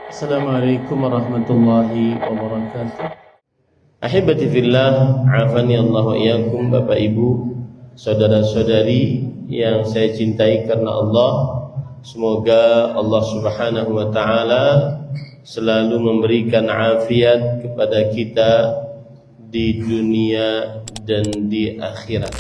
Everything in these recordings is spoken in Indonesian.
Assalamualaikum warahmatullahi wabarakatuh. Ahibati fillah, afani Allah wa iyyakum, Bapak Ibu, saudara-saudari yang saya cintai karena Allah. Semoga Allah Subhanahu wa taala selalu memberikan afiat kepada kita di dunia dan di akhirat.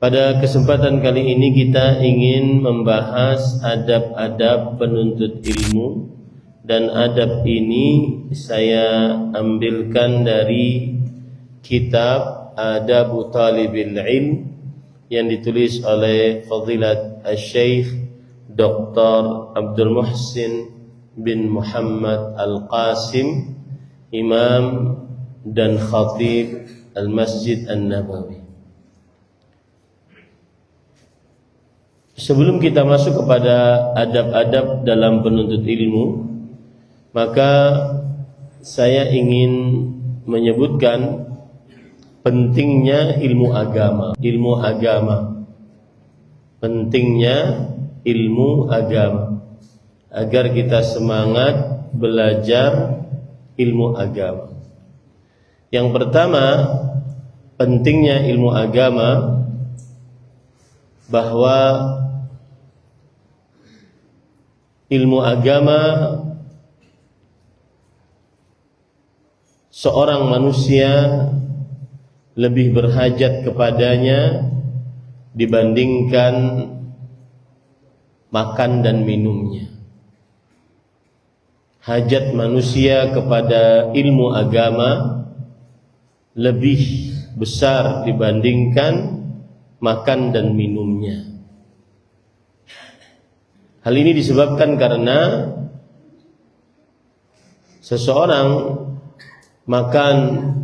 Pada kesempatan kali ini kita ingin membahas adab-adab penuntut ilmu, dan adab ini saya ambilkan dari kitab Adabu Talibil Ilm yang ditulis oleh Fadilat Asy-Syaikh Dr. Abdul Muhsin bin Muhammad Al-Qasim, Imam dan Khatib Al-Masjid An-Nabawi. Sebelum kita masuk kepada adab-adab dalam penuntut ilmu, maka saya ingin menyebutkan pentingnya ilmu agama. Pentingnya ilmu agama, agar kita semangat belajar ilmu agama. Yang pertama, pentingnya ilmu agama, bahwa ilmu agama seorang manusia lebih berhajat kepadanya dibandingkan makan dan minumnya. Hajat manusia kepada ilmu agama lebih besar dibandingkan makan dan minumnya. Hal ini disebabkan karena seseorang makan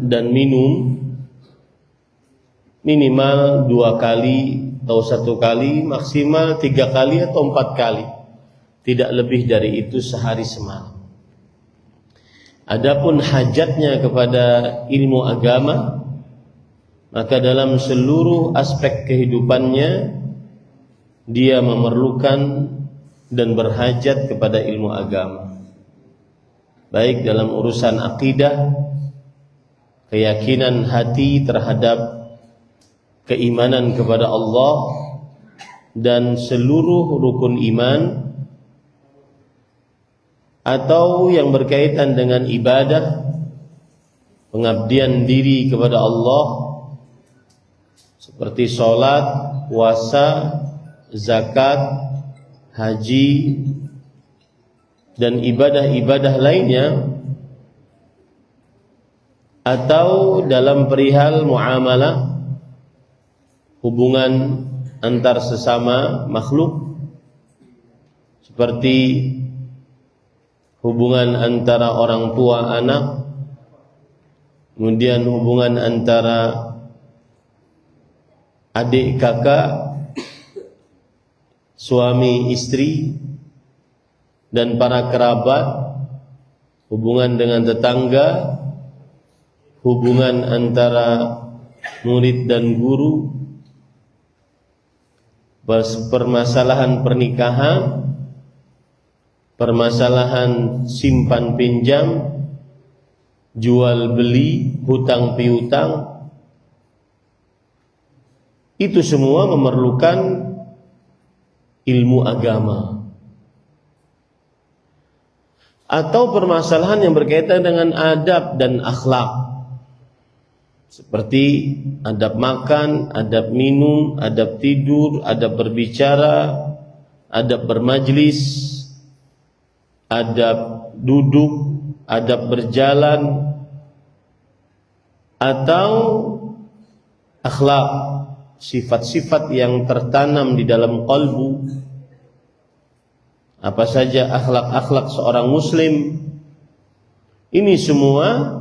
dan minum minimal 2 kali atau 1 kali, maksimal 3 kali atau 4 kali, tidak lebih dari itu sehari semalam. Adapun hajatnya kepada ilmu agama, maka dalam seluruh aspek kehidupannya dia memerlukan dan berhajat kepada ilmu agama, baik dalam urusan akidah, keyakinan hati terhadap keimanan kepada Allah dan seluruh rukun iman, atau yang berkaitan dengan ibadah, pengabdian diri kepada Allah seperti sholat, puasa, zakat, haji, dan ibadah-ibadah lainnya, atau dalam perihal muamalah, hubungan antar sesama makhluk, seperti hubungan antara orang tua anak, kemudian hubungan antara adik kakak, suami istri, dan para kerabat, hubungan dengan tetangga, hubungan antara murid dan guru, permasalahan pernikahan, permasalahan simpan pinjam, jual beli, hutang piutang. Itu semua memerlukan ilmu agama. Atau permasalahan yang berkaitan dengan adab dan akhlak, seperti adab makan, adab minum, adab tidur, adab berbicara, adab bermajlis, adab duduk, adab berjalan, atau akhlak, sifat-sifat yang tertanam di dalam qalbu. Apa saja akhlak-akhlak seorang muslim, ini semua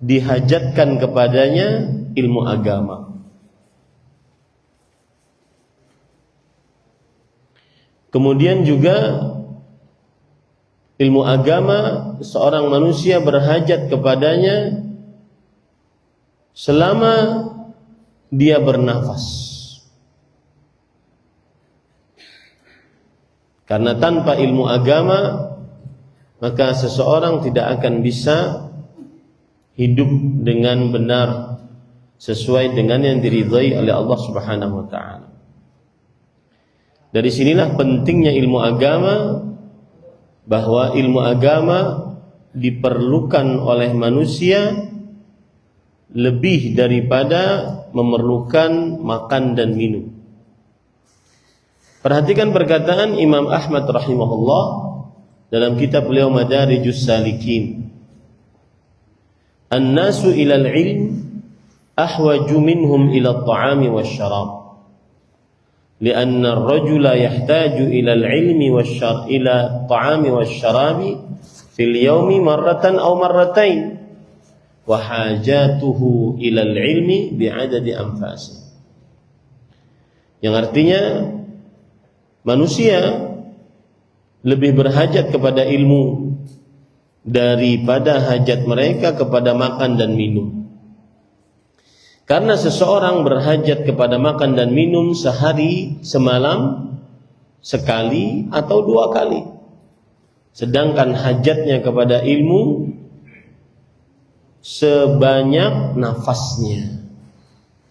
dihajatkan kepadanya ilmu agama. Kemudian juga ilmu agama, seorang manusia berhajat kepadanya selama dia bernafas. Karena tanpa ilmu agama maka seseorang tidak akan bisa hidup dengan benar sesuai dengan yang diridhai oleh Allah Subhanahu wa taala. Dari sinilah pentingnya ilmu agama, bahwa ilmu agama diperlukan oleh manusia lebih daripada memerlukan makan dan minum. Perhatikan perkataan Imam Ahmad rahimahullah dalam kitab beliau Madarijus Salikin. An-nasu ilal ilm ahwaju minhum ila at-ta'ami wasyarab. لأن الرجل يحتاج إلى العلم إلى الطعام والشراب في اليوم مرة أو مرتين وحاجاته إلى العلم بعدد أنفاسه. Yang artinya manusia lebih berhajat kepada ilmu daripada hajat mereka kepada makan dan minum. Karena seseorang berhajat kepada makan dan minum sehari semalam sekali atau 2 kali. Sedangkan hajatnya kepada ilmu sebanyak nafasnya,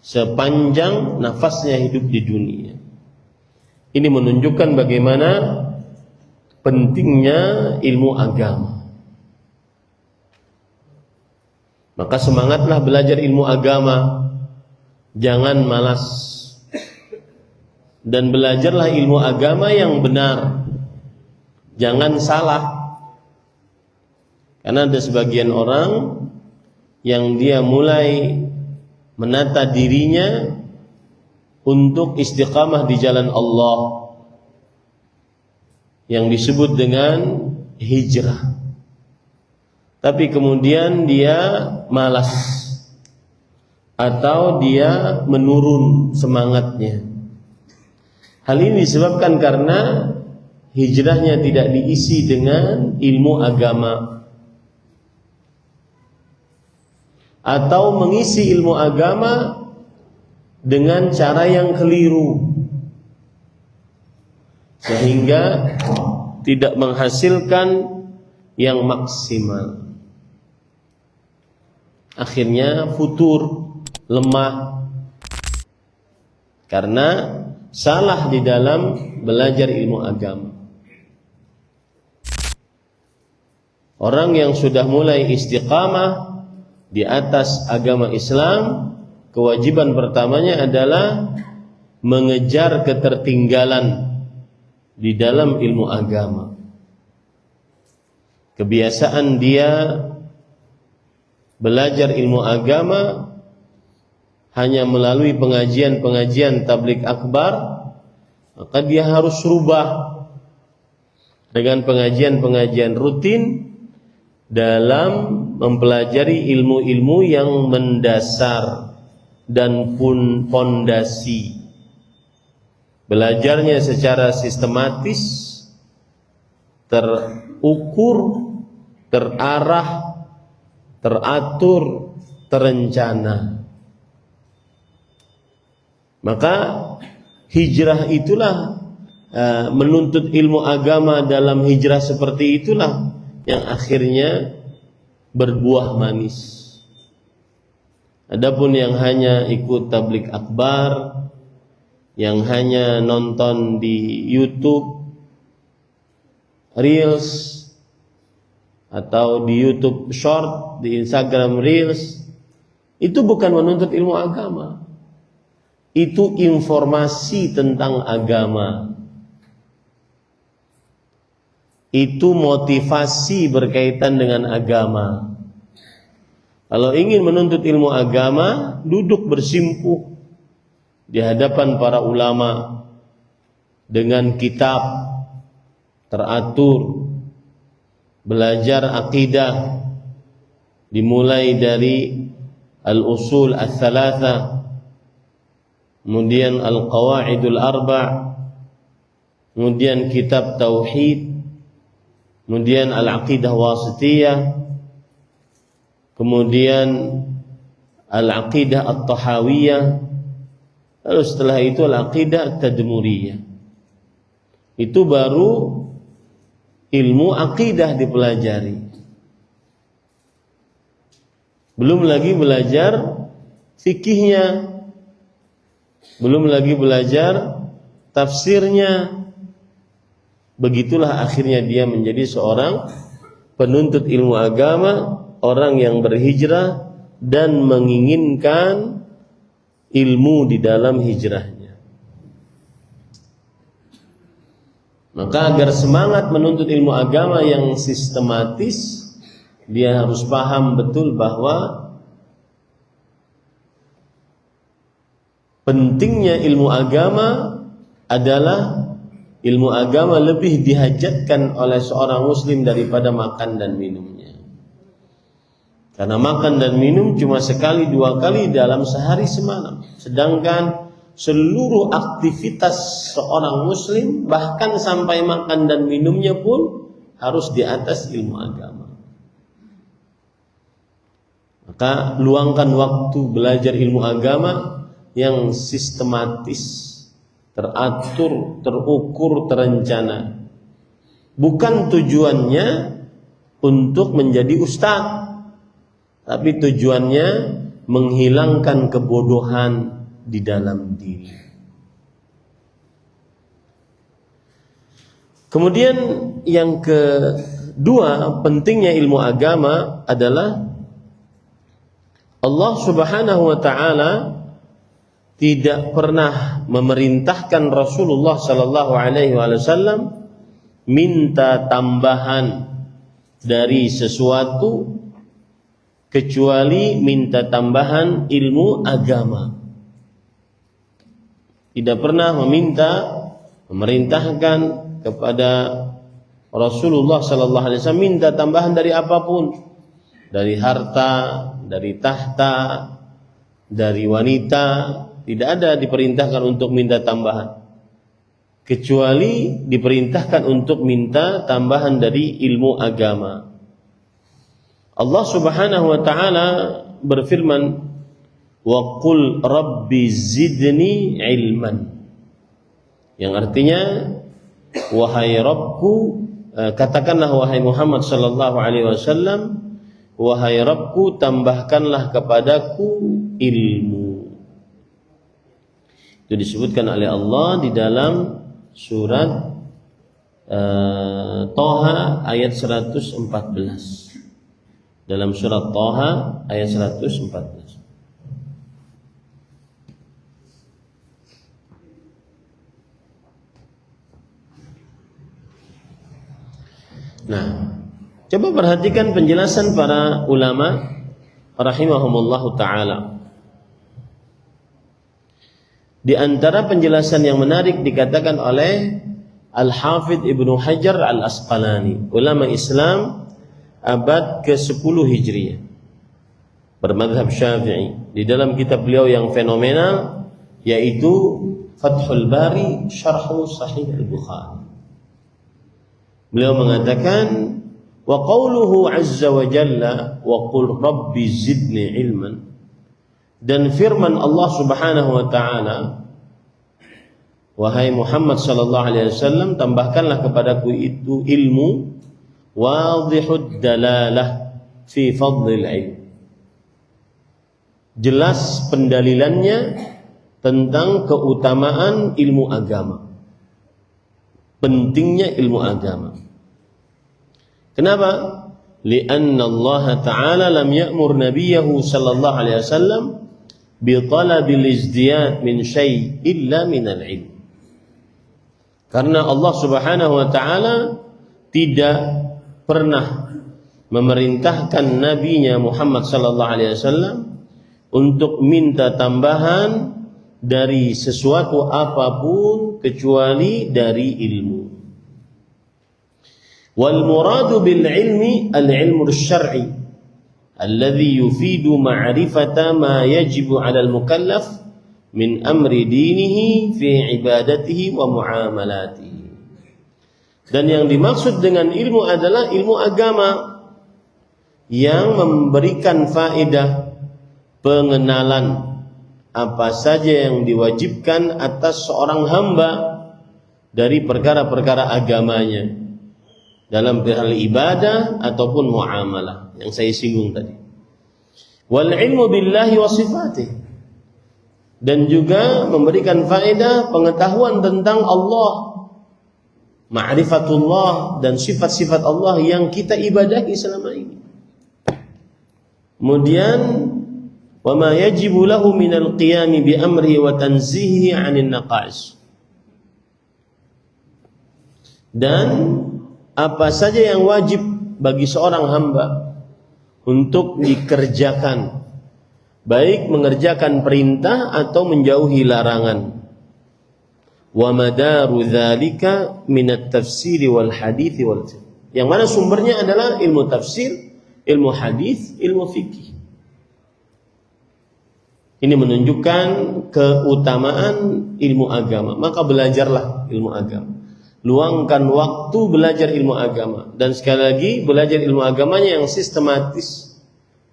sepanjang nafasnya hidup di dunia. Ini menunjukkan bagaimana pentingnya ilmu agama. Maka semangatlah belajar ilmu agama. Jangan malas, dan belajarlah ilmu agama yang benar. Jangan salah. Karena ada sebagian orang yang dia mulai menata dirinya untuk istiqamah di jalan Allah, yang disebut dengan hijrah. Tapi kemudian dia malas, atau dia menurun semangatnya. Hal ini disebabkan karena hijrahnya tidak diisi dengan ilmu agama, atau mengisi ilmu agama dengan cara yang keliru, sehingga tidak menghasilkan yang maksimal. Akhirnya futur, lemah, karena salah di dalam belajar ilmu agama. Orang yang sudah mulai istiqamah di atas agama Islam, kewajiban pertamanya adalah mengejar ketertinggalan di dalam ilmu agama. Kebiasaan dia belajar ilmu agama hanya melalui pengajian-pengajian tabligh akbar, maka dia harus rubah dengan pengajian-pengajian rutin dalam mempelajari ilmu-ilmu yang mendasar dan pun fondasi. Belajarnya secara sistematis, terukur, terarah, teratur, terencana. Maka hijrah itulah, menuntut ilmu agama dalam hijrah seperti itulah yang akhirnya berbuah manis. Adapun yang hanya ikut tabligh akbar, yang hanya nonton di YouTube Reels atau di YouTube Short, di Instagram Reels, itu bukan menuntut ilmu agama. Itu informasi tentang agama. Itu motivasi berkaitan dengan agama. Kalau ingin menuntut ilmu agama, duduk bersimpuh di hadapan para ulama dengan kitab teratur, belajar akidah dimulai dari al-usul ats-tsalatsa, kemudian al-qawaidul arba', kemudian kitab tauhid, kemudian al-aqidah wasithiyah, kemudian al-aqidah at-tahawiyah, lalu setelah itu al-aqidah at-tadmuriyah. Itu baru ilmu akidah dipelajari. Belum lagi belajar fikihnya, belum lagi belajar tafsirnya. Begitulah akhirnya dia menjadi seorang penuntut ilmu agama, orang yang berhijrah dan menginginkan ilmu di dalam hijrahnya. Maka agar semangat menuntut ilmu agama yang sistematis, dia harus paham betul bahwa pentingnya ilmu agama adalah ilmu agama lebih dihajatkan oleh seorang muslim daripada makan dan minumnya. Karena makan dan minum cuma sekali dua kali dalam sehari semalam. Sedangkan seluruh aktivitas seorang muslim, bahkan sampai makan dan minumnya pun harus di atas ilmu agama. Maka luangkan waktu belajar ilmu agama yang sistematis, teratur, terukur, terencana. Bukan tujuannya untuk menjadi ustaz, tapi tujuannya menghilangkan kebodohan di dalam diri. Kemudian yang kedua, pentingnya ilmu agama adalah Allah Subhanahu wa ta'ala tidak pernah memerintahkan Rasulullah sallallahu alaihi wasallam minta tambahan dari sesuatu kecuali minta tambahan ilmu agama. Tidak pernah memerintahkan kepada Rasulullah sallallahu alaihi wasallam minta tambahan dari apapun, dari harta, dari tahta, dari wanita. Tidak ada diperintahkan untuk minta tambahan, kecuali diperintahkan untuk minta tambahan dari ilmu agama. Allah Subhanahu wa ta'ala berfirman, wa qul rabbi zidni ilman, yang artinya, wahai Rabbku, katakanlah wahai Muhammad sallallahu alaihi wasallam, wahai Rabbku, tambahkanlah kepadaku ilmu. Itu disebutkan oleh Allah di dalam surat Thaha ayat 114. Dalam surat Thaha ayat 114. Nah, coba perhatikan penjelasan para ulama rahimahumullahu ta'ala. Di antara penjelasan yang menarik dikatakan oleh Al-Hafidh Ibnu Hajar Al-Asqalani, ulama Islam abad ke-10 Hijriah, bermadhab Syafi'i, di dalam kitab beliau yang fenomenal yaitu Fathul Bari Syarhu Sahih Al-Bukhari. Beliau mengatakan, wa qawluhu azza wa jalla wa qul rabbi zidni ilman, dan firman Allah Subhanahu wa ta'ala, wahai Muhammad sallallahu alaihi wasallam, tambahkanlah kepadaku itu ilmu, wadhihud dalalah fi fadlil ilm, jelas pendalilannya tentang keutamaan ilmu agama, pentingnya ilmu agama. Kenapa? Lianna Allah Ta'ala lam ya'mur nabiyahu sallallahu alaihi wasallam bi talabil izdiyad min syai' illa minal ilm. Karena Allah Subhanahu wa ta'ala tidak pernah memerintahkan nabinya Muhammad sallallahu alaihi wasallam untuk minta tambahan dari sesuatu apapun kecuali dari ilmu. Wal muradu bil ilmi al-ilmu asy-syar'i alladhi yufidu ma'rifata ma yajibu 'ala al-mukallaf min amri dinihi fi ibadatihi wa muamalatihi. Dan yang dimaksud dengan ilmu adalah ilmu agama yang memberikan faedah pengenalan apa saja yang diwajibkan atas seorang hamba dari perkara-perkara agamanya, dalam hal ibadah ataupun muamalah yang saya singgung tadi. Wal ilmu billahi wa sifatih, dan juga memberikan faedah pengetahuan tentang Allah, ma'rifatullah, dan sifat-sifat Allah yang kita ibadahi selama ini. Kemudian wa ma yajibu lahu minal qiyami bi amri wa tanzihi 'anil naqais, dan apa saja yang wajib bagi seorang hamba untuk dikerjakan, baik mengerjakan perintah atau menjauhi larangan. Wa madaru dzalika minat tafsir wal hadits wal fiqh, yang mana sumbernya adalah ilmu tafsir, ilmu hadis, ilmu fikih. Ini menunjukkan keutamaan ilmu agama. Maka belajarlah ilmu agama. Luangkan waktu belajar ilmu agama. Dan sekali lagi, belajar ilmu agamanya yang sistematis,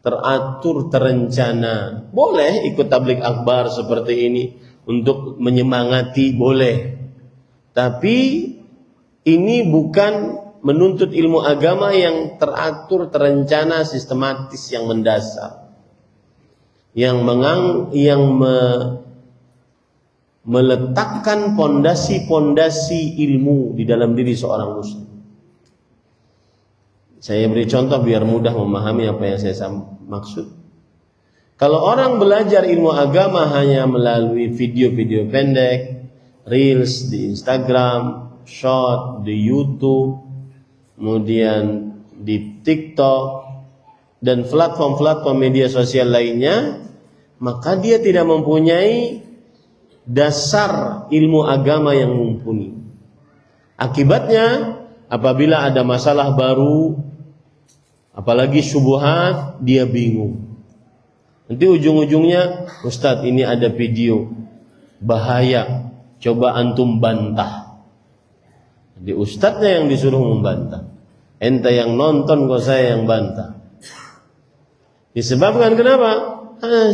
teratur, terencana. Boleh ikut tabligh akbar seperti ini untuk menyemangati, boleh. Tapi ini bukan menuntut ilmu agama yang teratur, terencana, sistematis, yang mendasar, yang meletakkan pondasi-pondasi ilmu di dalam diri seorang muslim. Saya beri contoh biar mudah memahami apa yang saya maksud. Kalau orang belajar ilmu agama hanya melalui video-video pendek, reels di Instagram, short di YouTube, kemudian di TikTok dan platform-platform media sosial lainnya, maka dia tidak mempunyai dasar ilmu agama yang mumpuni. Akibatnya, apabila ada masalah baru, apalagi syubhat, dia bingung. Nanti ujung-ujungnya, Ustadz ini ada video bahaya, coba antum bantah. Jadi ustadznya yang disuruh membantah, ente yang nonton kok saya yang bantah. Disebabkan kenapa?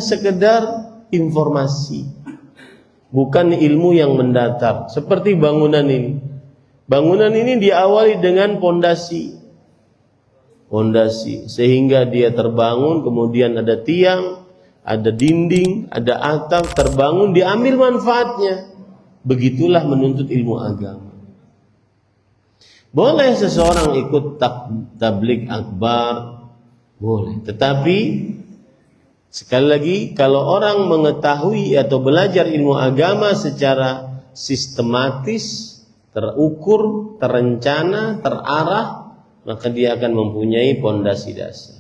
Sekedar informasi, bukan ilmu yang mendatar. Seperti bangunan ini. Bangunan ini diawali dengan pondasi, sehingga dia terbangun, kemudian ada tiang, ada dinding, ada atap, terbangun, diambil manfaatnya. Begitulah menuntut ilmu agama. Boleh seseorang ikut tabligh akbar, boleh. Tetapi sekali lagi, kalau orang mengetahui atau belajar ilmu agama secara sistematis, terukur, terencana, terarah, maka dia akan mempunyai pondasi dasar.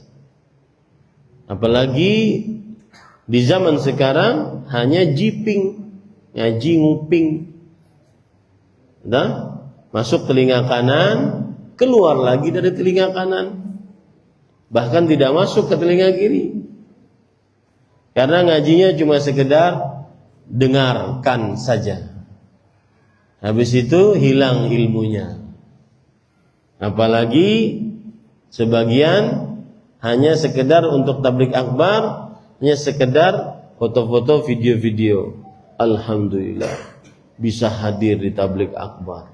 Apalagi di zaman sekarang hanya jiping, ngaji nguping. Nah, masuk telinga kanan, keluar lagi dari telinga kanan. Bahkan tidak masuk ke telinga kiri. Karena ngajinya cuma sekedar dengarkan saja. Habis itu hilang ilmunya. Apalagi sebagian hanya sekedar untuk tabligh akbar, hanya sekedar foto-foto, video-video. Alhamdulillah bisa hadir di tabligh akbar.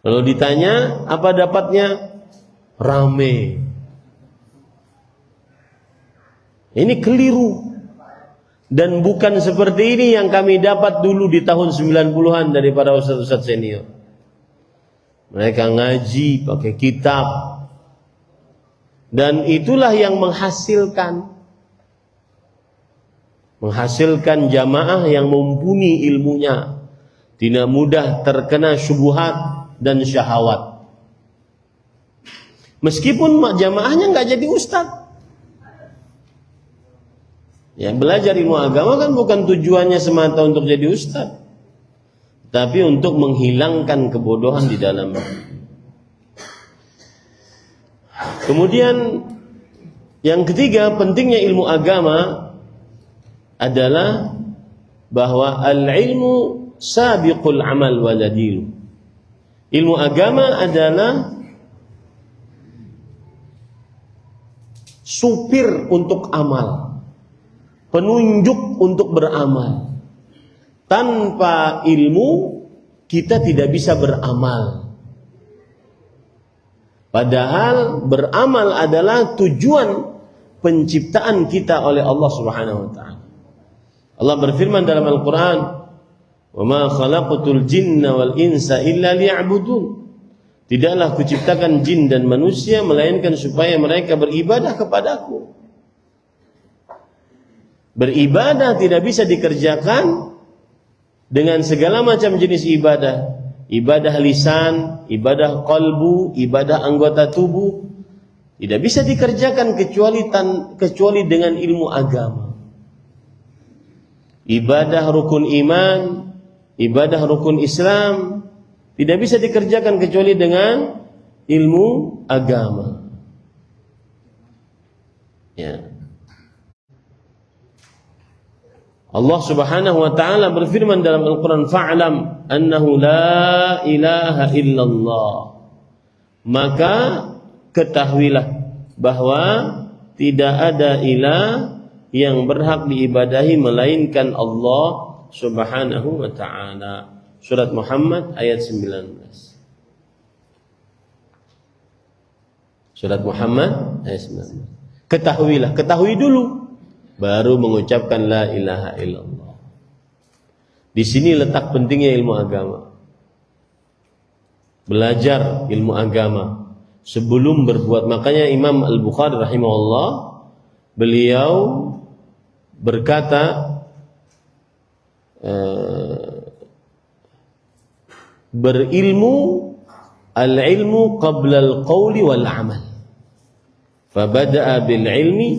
Kalau ditanya apa dapatnya? Rame. Ini keliru. Dan bukan seperti ini yang kami dapat dulu di tahun 90-an dari para ustaz-ustaz senior. Mereka ngaji pakai kitab. Dan itulah yang menghasilkan jamaah yang mumpuni ilmunya, tidak mudah terkena syubhat dan syahwat. Meskipun jamaahnya nggak jadi ustaz. Ya, belajar ilmu agama kan bukan tujuannya semata untuk jadi ustaz, tapi untuk menghilangkan kebodohan di dalamnya. Kemudian yang ketiga, pentingnya ilmu agama adalah bahwa al-ilmu sabiqul amal waladilu. Ilmu agama adalah supir untuk amal, penunjuk untuk beramal. Tanpa ilmu kita tidak bisa beramal. Padahal beramal adalah tujuan penciptaan kita oleh Allah Subhanahu wa taala. Allah berfirman dalam Al-Qur'an, "Wa ma khalaqatul jinna wal insa illa liya'budun." Tidaklah kuciptakan jin dan manusia melainkan supaya mereka beribadah kepadaku. Beribadah tidak bisa dikerjakan dengan segala macam jenis ibadah. Ibadah lisan, ibadah qalbu, ibadah anggota tubuh tidak bisa dikerjakan kecuali dengan ilmu agama. Ibadah rukun iman, ibadah rukun Islam tidak bisa dikerjakan kecuali dengan ilmu agama. Ya. Allah Subhanahu wa taala berfirman dalam Al-Qur'an, "Fa'lam annahu la ilaha illallah." Maka ketahuilah bahwa tidak ada ilah yang berhak diibadahi melainkan Allah Subhanahu wa taala. Surat Muhammad ayat 19. Surat Muhammad ayat 19. Ketahuilah, ketahui dulu baru mengucapkan la ilaha illallah. Di sini letak pentingnya ilmu agama. Belajar ilmu agama sebelum berbuat. Makanya Imam Al-Bukhari rahimahullah, beliau berkata berilmu, al-ilmu qabla al-qawli wal amal. Fabada'a bil ilmi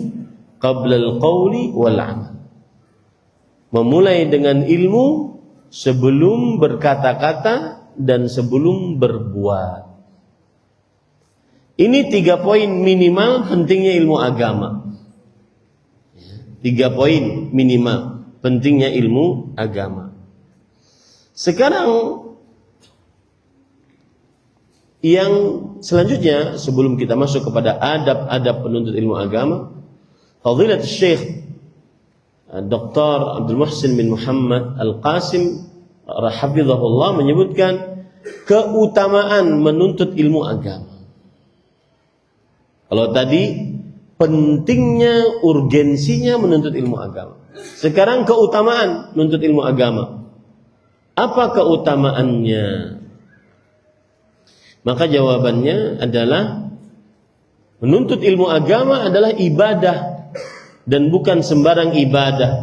qabla al-qawli wal amal. Memulai dengan ilmu sebelum berkata-kata dan sebelum berbuat. Ini 3 poin minimal pentingnya ilmu agama. 3 poin minimal pentingnya ilmu agama. Sekarang yang selanjutnya sebelum kita masuk kepada adab-adab penuntut ilmu agama, Fadilat Syekh Dr. Abdul Muhsin bin Muhammad Al-Qasim rahimahullah menyebutkan keutamaan menuntut ilmu agama. Kalau tadi pentingnya, urgensinya menuntut ilmu agama. Sekarang keutamaan menuntut ilmu agama. Apa keutamaannya? Maka jawabannya adalah menuntut ilmu agama adalah ibadah. Dan bukan sembarang ibadah,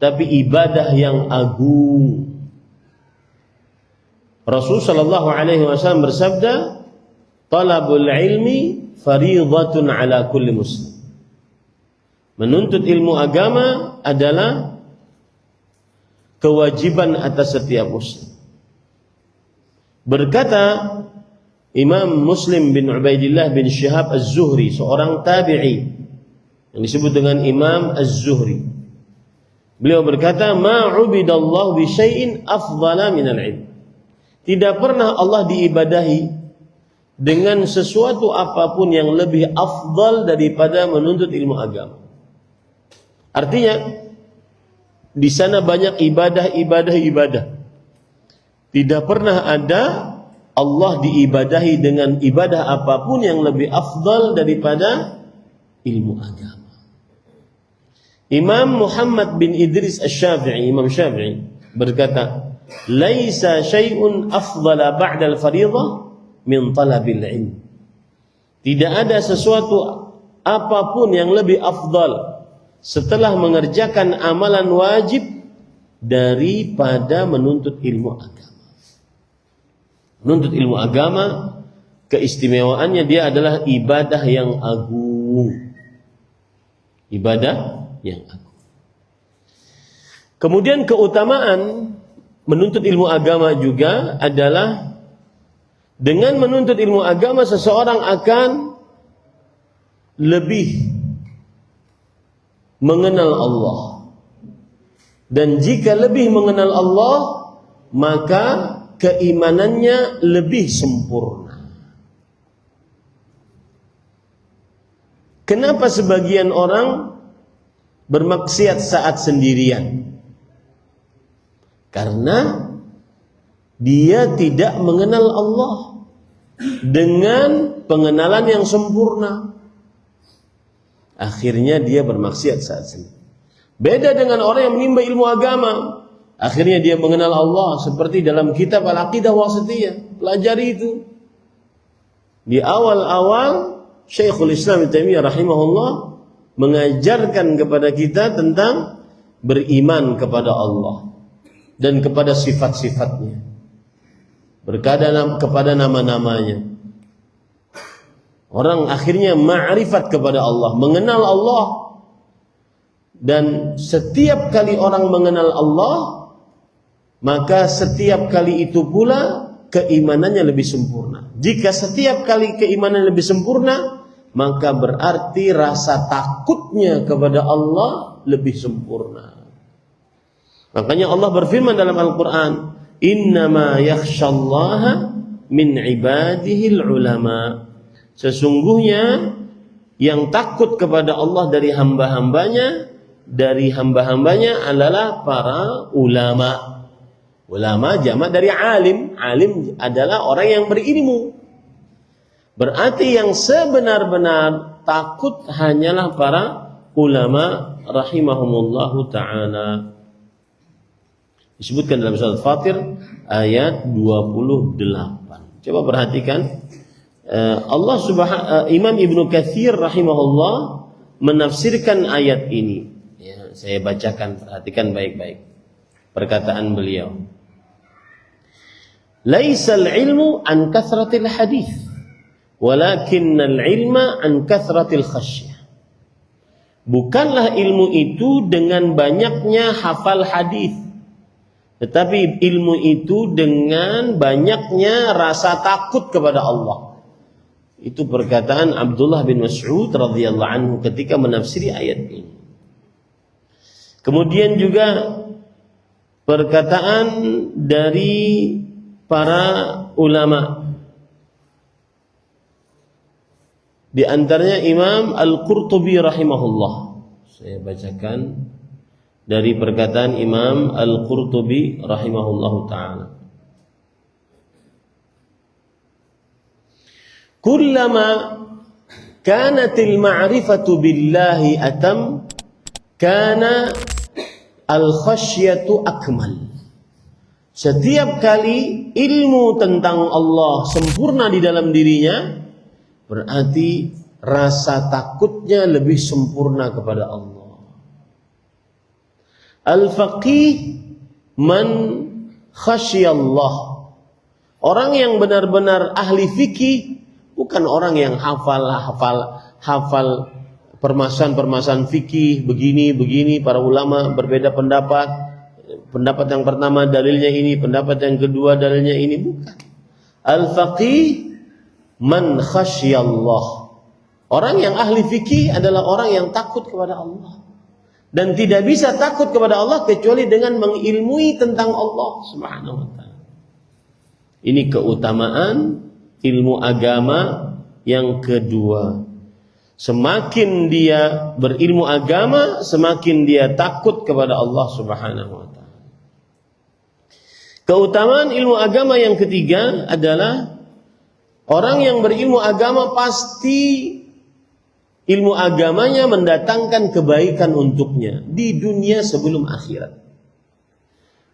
tapi ibadah yang agung. Rasul sallallahu alaihi wasallam bersabda, "Talabul ilmi fardhatun ala kulli muslim." Menuntut ilmu agama adalah kewajiban atas setiap muslim. Berkata Imam Muslim bin Ubaidillah bin Syihab Az-Zuhri, seorang tabi'i yang disebut dengan Imam Az-Zuhri. Beliau berkata, "Ma'ubidallahu bi syai'in afdhala minal ilm." Tidak pernah Allah diibadahi dengan sesuatu apapun yang lebih afdal daripada menuntut ilmu agama. Artinya di sana banyak ibadah. Tidak pernah ada Allah diibadahi dengan ibadah apapun yang lebih afdal daripada ilmu agama. Imam Muhammad bin Idris Asy-Syafi'i, Imam Syafi'i berkata, "Laisa syai'un afdala ba'da al-fardhah min talabil ilm." Tidak ada sesuatu apapun yang lebih afdal setelah mengerjakan amalan wajib daripada menuntut ilmu agama. Menuntut ilmu agama keistimewaannya dia adalah ibadah yang agung. Ibadah yang agung. Kemudian keutamaan menuntut ilmu agama juga adalah dengan menuntut ilmu agama seseorang akan lebih mengenal Allah. Dan jika lebih mengenal Allah, maka keimanannya lebih sempurna. Kenapa sebagian orang bermaksiat saat sendirian? Karena dia tidak mengenal Allah. dengan pengenalan yang sempurna. Akhirnya dia bermaksiat saat ini. Beda dengan orang yang menimba ilmu agama. Akhirnya dia mengenal Allah seperti dalam kitab Al-Aqidah Wasithiyah. Pelajari itu. Di awal-awal Syekhul Islam Ibnu Taimiyah rahimahullah mengajarkan kepada kita tentang beriman kepada Allah dan kepada sifat-sifatnya. Kepada nama-namanya. Orang akhirnya ma'rifat kepada Allah, mengenal Allah. Dan setiap kali orang mengenal Allah, maka setiap kali itu pula keimanannya lebih sempurna. Jika setiap kali keimanan lebih sempurna, maka berarti rasa takutnya kepada Allah lebih sempurna. Makanya Allah berfirman dalam Al-Quran, innama yakhshallaha min ibadihil ulama. Sesungguhnya yang takut kepada Allah dari hamba-hambanya adalah para ulama. Ulama jamak dari alim. Alim adalah orang yang berilmu. Berarti yang sebenar-benar takut hanyalah para ulama rahimahumullahu ta'ala. Disebutkan dalam surat Fatir ayat 28. Coba perhatikan. Imam Ibnu Katsir rahimahullah menafsirkan ayat ini. Ya, saya bacakan, perhatikan baik-baik perkataan beliau. Laisal ilmu an kathratil hadis, walakinnal ilma an kathratil khasyah. Bukanlah ilmu itu dengan banyaknya hafal hadis, tetapi ilmu itu dengan banyaknya rasa takut kepada Allah. Itu perkataan Abdullah bin Mas'ud radhiyallahu anhu ketika menafsiri ayat ini. Kemudian juga perkataan dari para ulama, di antaranya Imam Al-Qurtubi rahimahullah. Saya bacakan dari perkataan Imam Al-Qurtubi rahimahullahu ta'ala. Kullama kanatil ma'rifatu billahi atam kana al-khasyatu akmal. Setiap kali ilmu tentang Allah sempurna di dalam dirinya, berarti rasa takutnya lebih sempurna kepada Allah. Al-faqih man khasyallah. Orang yang benar-benar ahli fikih bukan orang yang hafal permasalahan fikih begini, para ulama berbeda pendapat. Pendapat yang pertama dalilnya ini, pendapat yang kedua dalilnya ini, bukan. Al-faqih man khasyallah. Orang yang ahli fikih adalah orang yang takut kepada Allah. Dan tidak bisa takut kepada Allah kecuali dengan mengilmui tentang Allah Subhanahu wa ta'ala. Ini keutamaan ilmu agama yang kedua. Semakin dia berilmu agama, semakin dia takut kepada Allah Subhanahu wa ta'ala. Keutamaan ilmu agama yang ketiga adalah orang yang berilmu agama pasti ilmu agamanya mendatangkan kebaikan untuknya di dunia sebelum akhirat.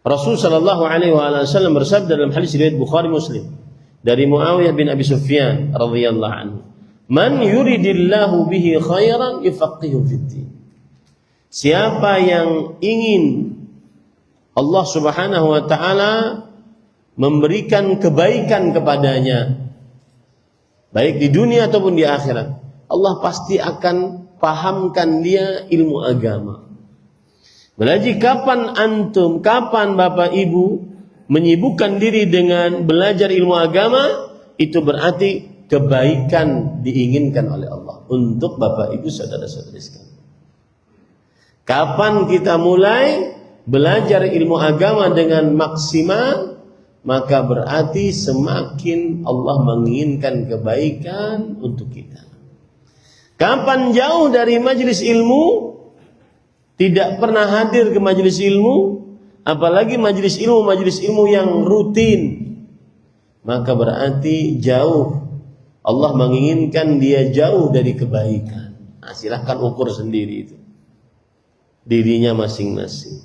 Rasul sallallahu alaihi wasallam bersabda dalam hadis riwayat Bukhari Muslim dari Muawiyah bin Abi Sufyan radhiyallahu anhu, "Man yuridillahu bihi khairan yufaqihu fid-din." Siapa yang ingin Allah Subhanahu wa ta'ala memberikan kebaikan kepadanya, baik di dunia ataupun di akhirat, Allah pasti akan pahamkan dia ilmu agama. Berarti kapan Bapak Ibu menyibukkan diri dengan belajar ilmu agama, itu berarti kebaikan diinginkan oleh Allah untuk Bapak Ibu saudara-saudari sekalian. Kapan kita mulai belajar ilmu agama dengan maksimal, maka berarti semakin Allah menginginkan kebaikan untuk kita. Kapan jauh dari majelis ilmu, tidak pernah hadir ke majelis ilmu, apalagi majelis ilmu yang rutin, maka berarti jauh. Allah menginginkan dia jauh dari kebaikan. Nah, silahkan ukur sendiri itu, dirinya masing-masing.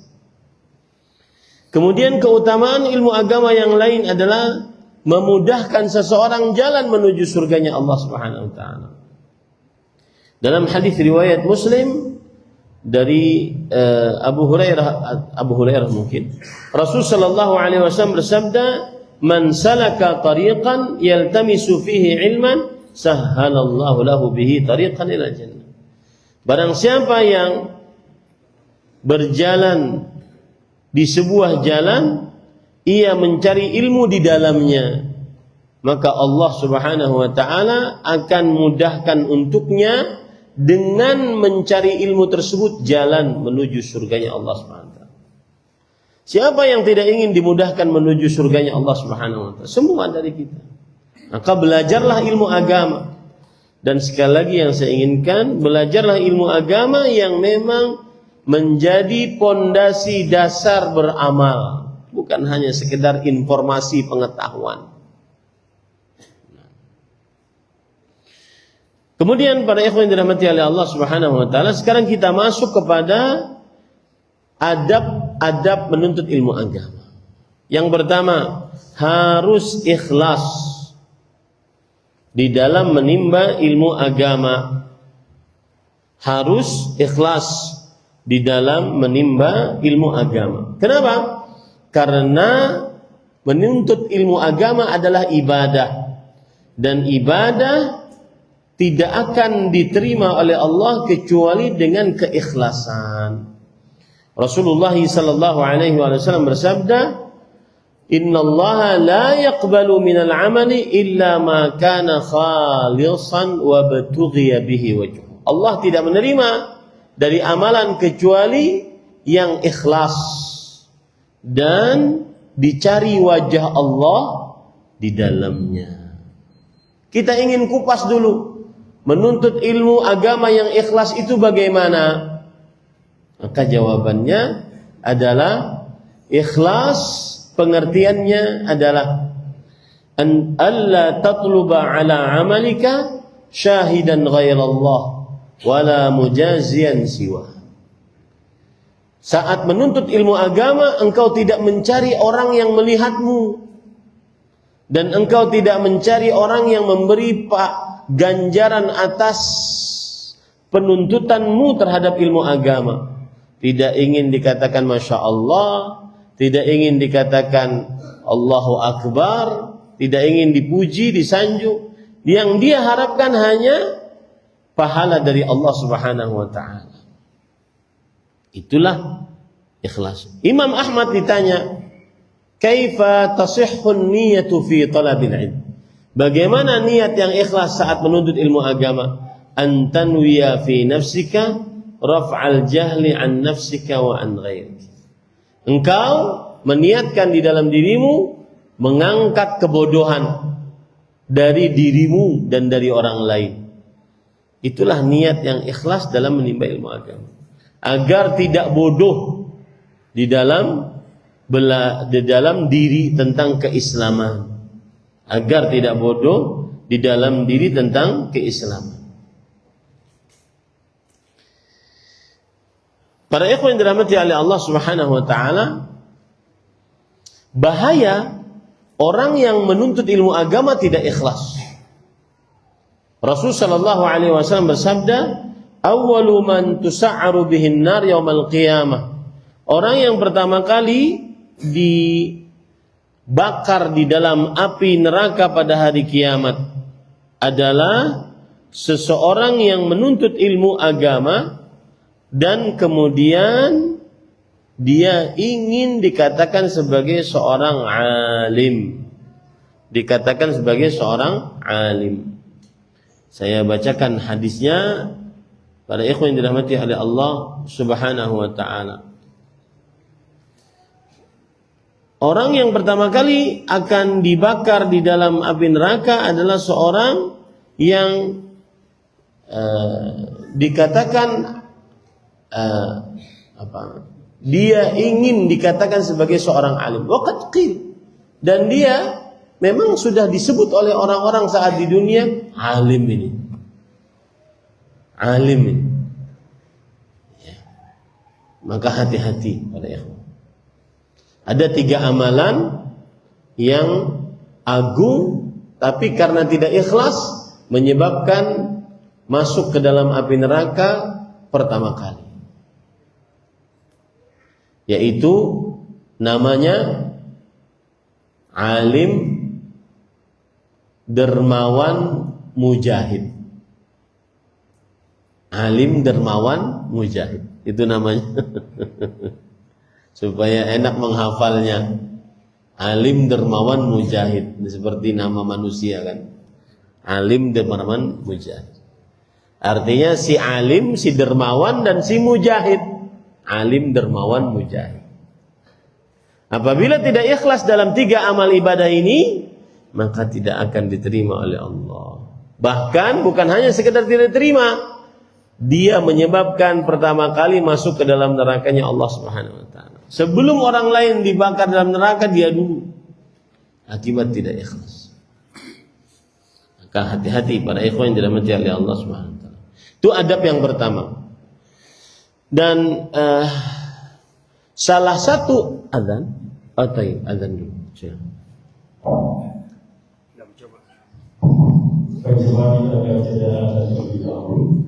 Kemudian keutamaan ilmu agama yang lain adalah memudahkan seseorang jalan menuju surganya Allah Subhanahu wa taala. Dalam hadis riwayat Muslim dari Abu Hurairah mungkin, Rasul sallallahu alaihi wasallam bersabda, "Man salaka tariqan yaltamisu fihi ilman, sahhalallahu lahu bihi tariqan ila jannah." Barang siapa yang berjalan di sebuah jalan, ia mencari ilmu di dalamnya, maka Allah Subhanahu wa taala akan mudahkan untuknya dengan mencari ilmu tersebut jalan menuju surganya Allah Subhanahu wa taala. Siapa yang tidak ingin dimudahkan menuju surganya Allah Subhanahu wa taala? Semua dari kita. Maka belajarlah ilmu agama. Dan sekali lagi yang saya inginkan, belajarlah ilmu agama yang memang menjadi pondasi dasar beramal, bukan hanya sekedar informasi pengetahuan. Kemudian para ikhwan yang dirahmati oleh Allah Subhanahu wa taala, sekarang kita masuk kepada adab-adab menuntut ilmu agama. Yang pertama, harus ikhlas di dalam menimba ilmu agama. Harus ikhlas di dalam menimba ilmu agama. Kenapa? Karena menuntut ilmu agama adalah ibadah, dan ibadah tidak akan diterima oleh Allah kecuali dengan keikhlasan. Rasulullah sallallahu alaihi wasallam bersabda, "Innallaha la yaqbalu minal 'amali illa ma kana khalisan wa batughiya bihi wajh." Allah tidak menerima dari amalan kecuali yang ikhlas dan dicari wajah Allah di dalamnya. Kita ingin kupas dulu, menuntut ilmu agama yang ikhlas itu bagaimana? Maka jawabannya adalah ikhlas, pengertiannya adalah an alla tatluba ala amalika syahidan ghairallah wala mujazian siwa. Saat menuntut ilmu agama, engkau tidak mencari orang yang melihatmu, dan engkau tidak mencari orang yang memberi ganjaran atas penuntutanmu terhadap ilmu agama. Tidak ingin dikatakan Masya Allah, tidak ingin dikatakan Allahu Akbar, tidak ingin dipuji, disanjung. Yang dia harapkan hanya pahala dari Allah Subhanahu wa ta'ala. Itulah ikhlas. Imam Ahmad ditanya, "Kaifa tasihhun niyatu fi talabil ilm?" Bagaimana niat yang ikhlas saat menuntut ilmu agama? Antanwiya fi nafsika raf'al jahli an nafsika wa an ghairik. Engkau meniatkan di dalam dirimu mengangkat kebodohan dari dirimu dan dari orang lain. Itulah niat yang ikhlas dalam menimba ilmu agama. Agar tidak bodoh di dalam diri tentang keislaman. Agar tidak bodoh di dalam diri tentang keislaman. Para ikhwan yang dirahmati oleh Allah Subhanahu wa taala, bahaya orang yang menuntut ilmu agama tidak ikhlas. Rasul sallallahu alaihi wasallam bersabda, "Awwalu man tusa'aru bihin nar yaumal qiyamah." Orang yang pertama kali dibakar di dalam api neraka pada hari kiamat adalah seseorang yang menuntut ilmu agama dan kemudian dia ingin dikatakan sebagai seorang alim. Dikatakan sebagai seorang alim. Saya bacakan hadisnya para ikhwan yang dirahmati oleh Allah Subhanahu wa taala. Orang yang pertama kali akan dibakar di dalam api neraka adalah seorang yang dikatakan dia ingin dikatakan sebagai seorang alim. Waqad qil, dan dia memang sudah disebut oleh orang-orang saat di dunia alim ini. Alim ini. Ya. Maka hati-hati pada ikhwan. Ada 3 amalan yang agung tapi karena tidak ikhlas menyebabkan masuk ke dalam api neraka pertama kali. Yaitu namanya alim dermawan mujahid. Alim dermawan mujahid. Itu namanya. Supaya enak menghafalnya. Alim dermawan mujahid. Seperti nama manusia kan. Alim dermawan mujahid. Artinya si alim, si dermawan dan si mujahid. Alim dermawan mujahid. Apabila tidak ikhlas dalam 3 amal ibadah ini, maka tidak akan diterima oleh Allah. Bahkan bukan hanya sekedar tidak diterima, dia menyebabkan pertama kali masuk ke dalam nerakanya Allah Subhanahu wa taala. Sebelum orang lain dibakar dalam neraka, dia dulu. Akibat tidak ikhlas. Maka hati-hati para ikhwan yang dirahmati oleh Allah Subhanahu wa taala. Itu adab yang pertama. Dan salah satu azan dulu. Coba kita baca azan terlebih dahulu.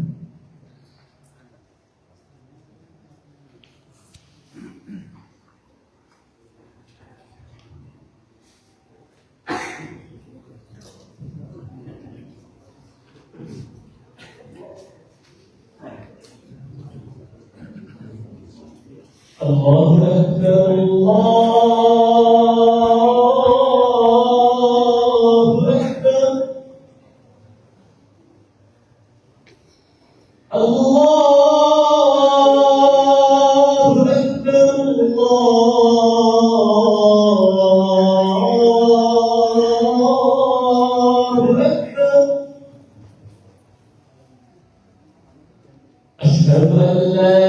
Allahu Akbar, Allahu Akbar, Allahu Akbar, Allahu Akbar. Asyhadu an la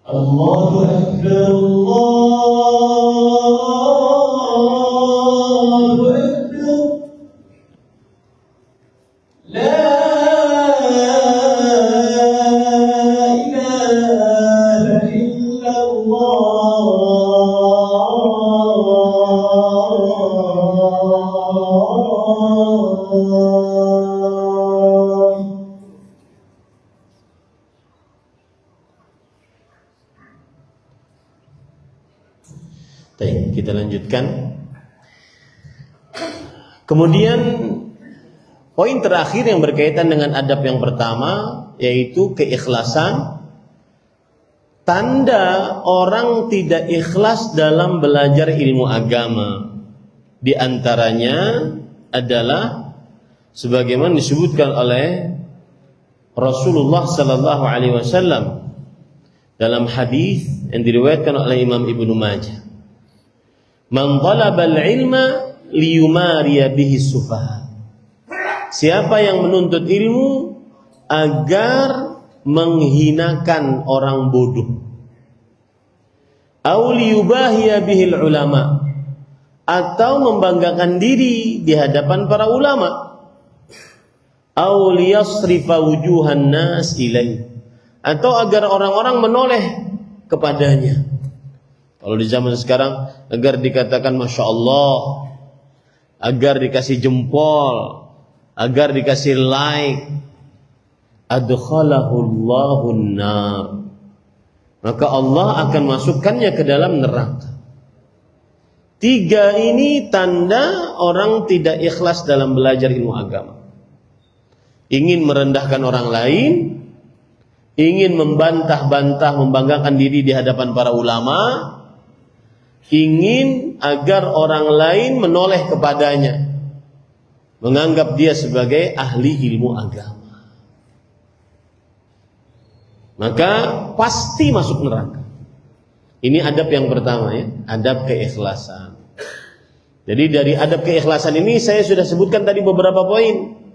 Allahu Akbar, Allahu Akbar. La ilaha illallah. Baik, kita lanjutkan. Kemudian poin terakhir yang berkaitan dengan adab yang pertama, yaitu keikhlasan. Tanda orang tidak ikhlas dalam belajar ilmu agama, di antaranya adalah sebagaimana disebutkan oleh Rasulullah sallallahu alaihi wasallam dalam hadis yang diriwayatkan oleh Imam Ibnu Majah. Man talabal ilma liyumariya bihi sufaha. Siapa yang menuntut ilmu agar menghinakan orang bodoh. Aw liyubahiya bihil ulama, atau membanggakan diri di hadapan para ulama. Aw liyasrifa wujuhan nas ilaihi, atau agar orang-orang menoleh kepadanya. Kalau di zaman sekarang, agar dikatakan Masya Allah, agar dikasih jempol, agar dikasih like, adkhalahullahu an-nar, maka Allah akan masukkannya ke dalam neraka. 3 ini tanda orang tidak ikhlas dalam belajar ilmu agama. Ingin merendahkan orang lain, ingin membantah-bantah, membanggakan diri di hadapan para ulama, ingin agar orang lain menoleh kepadanya, menganggap dia sebagai ahli ilmu agama, maka pasti masuk neraka. Ini adab yang pertama, ya, adab keikhlasan. Jadi dari adab keikhlasan ini saya sudah sebutkan tadi beberapa poin.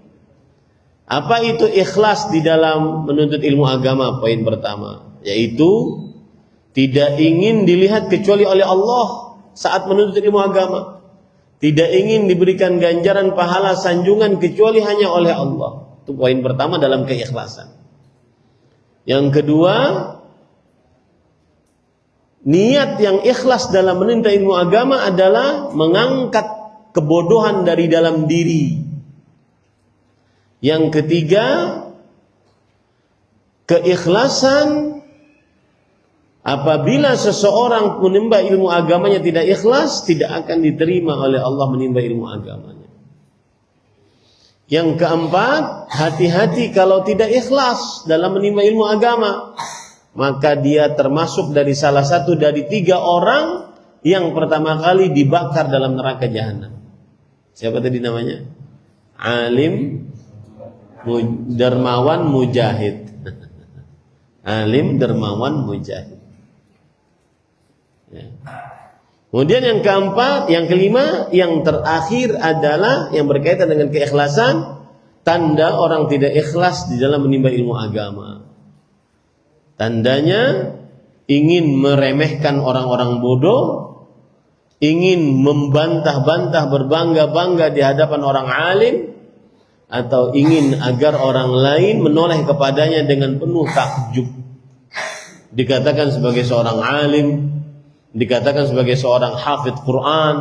Apa itu ikhlas di dalam menuntut ilmu agama? Poin pertama, yaitu tidak ingin dilihat kecuali oleh Allah saat menuntut ilmu agama. Tidak ingin diberikan ganjaran pahala sanjungan kecuali hanya oleh Allah. Itu poin pertama dalam keikhlasan. Yang kedua, niat yang ikhlas dalam menuntut ilmu agama adalah mengangkat kebodohan dari dalam diri. Yang ketiga, keikhlasan apabila seseorang menimba ilmu agamanya tidak ikhlas, tidak akan diterima oleh Allah menimba ilmu agamanya. Yang keempat, hati-hati kalau tidak ikhlas dalam menimba ilmu agama, maka dia termasuk dari salah satu dari 3 orang yang pertama kali dibakar dalam neraka jahanam. Siapa tadi namanya? Alim, dermawan, mujahid. Alim, dermawan, mujahid. Ya. Kemudian yang keempat, yang kelima, yang terakhir adalah yang berkaitan dengan keikhlasan. Tanda orang tidak ikhlas di dalam menimba ilmu agama. Tandanya ingin meremehkan orang-orang bodoh, ingin membantah-bantah, berbangga-bangga di hadapan orang alim, atau ingin agar orang lain menoleh kepadanya dengan penuh takjub. Dikatakan sebagai seorang alim, dikatakan sebagai seorang hafidz Quran,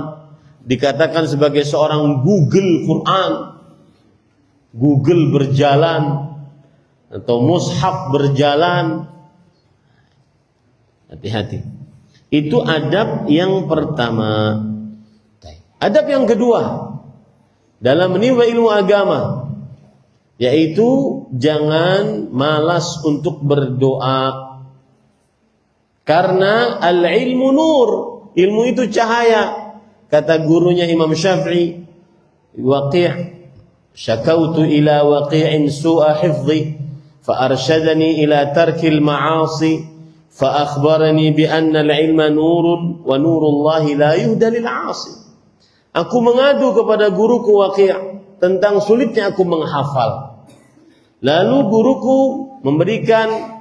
dikatakan sebagai seorang Google Quran, Google berjalan, atau mushaf berjalan. Hati-hati. Itu adab yang pertama. Adab yang kedua dalam menimba ilmu agama, yaitu jangan malas untuk berdoa. Karena al-ilmu nur, ilmu itu cahaya. Kata gurunya Imam Syafi'i, Waqi', syakautu ila waqi'in su'a hifdhi, fa arsyadani ila tarkil ma'asi, fa akhbarani bi anna al-ilma nurun wa nurullahi la yuhda lil 'asi. Aku mengadu kepada guruku Waqi' tentang sulitnya aku menghafal. Lalu guruku memberikan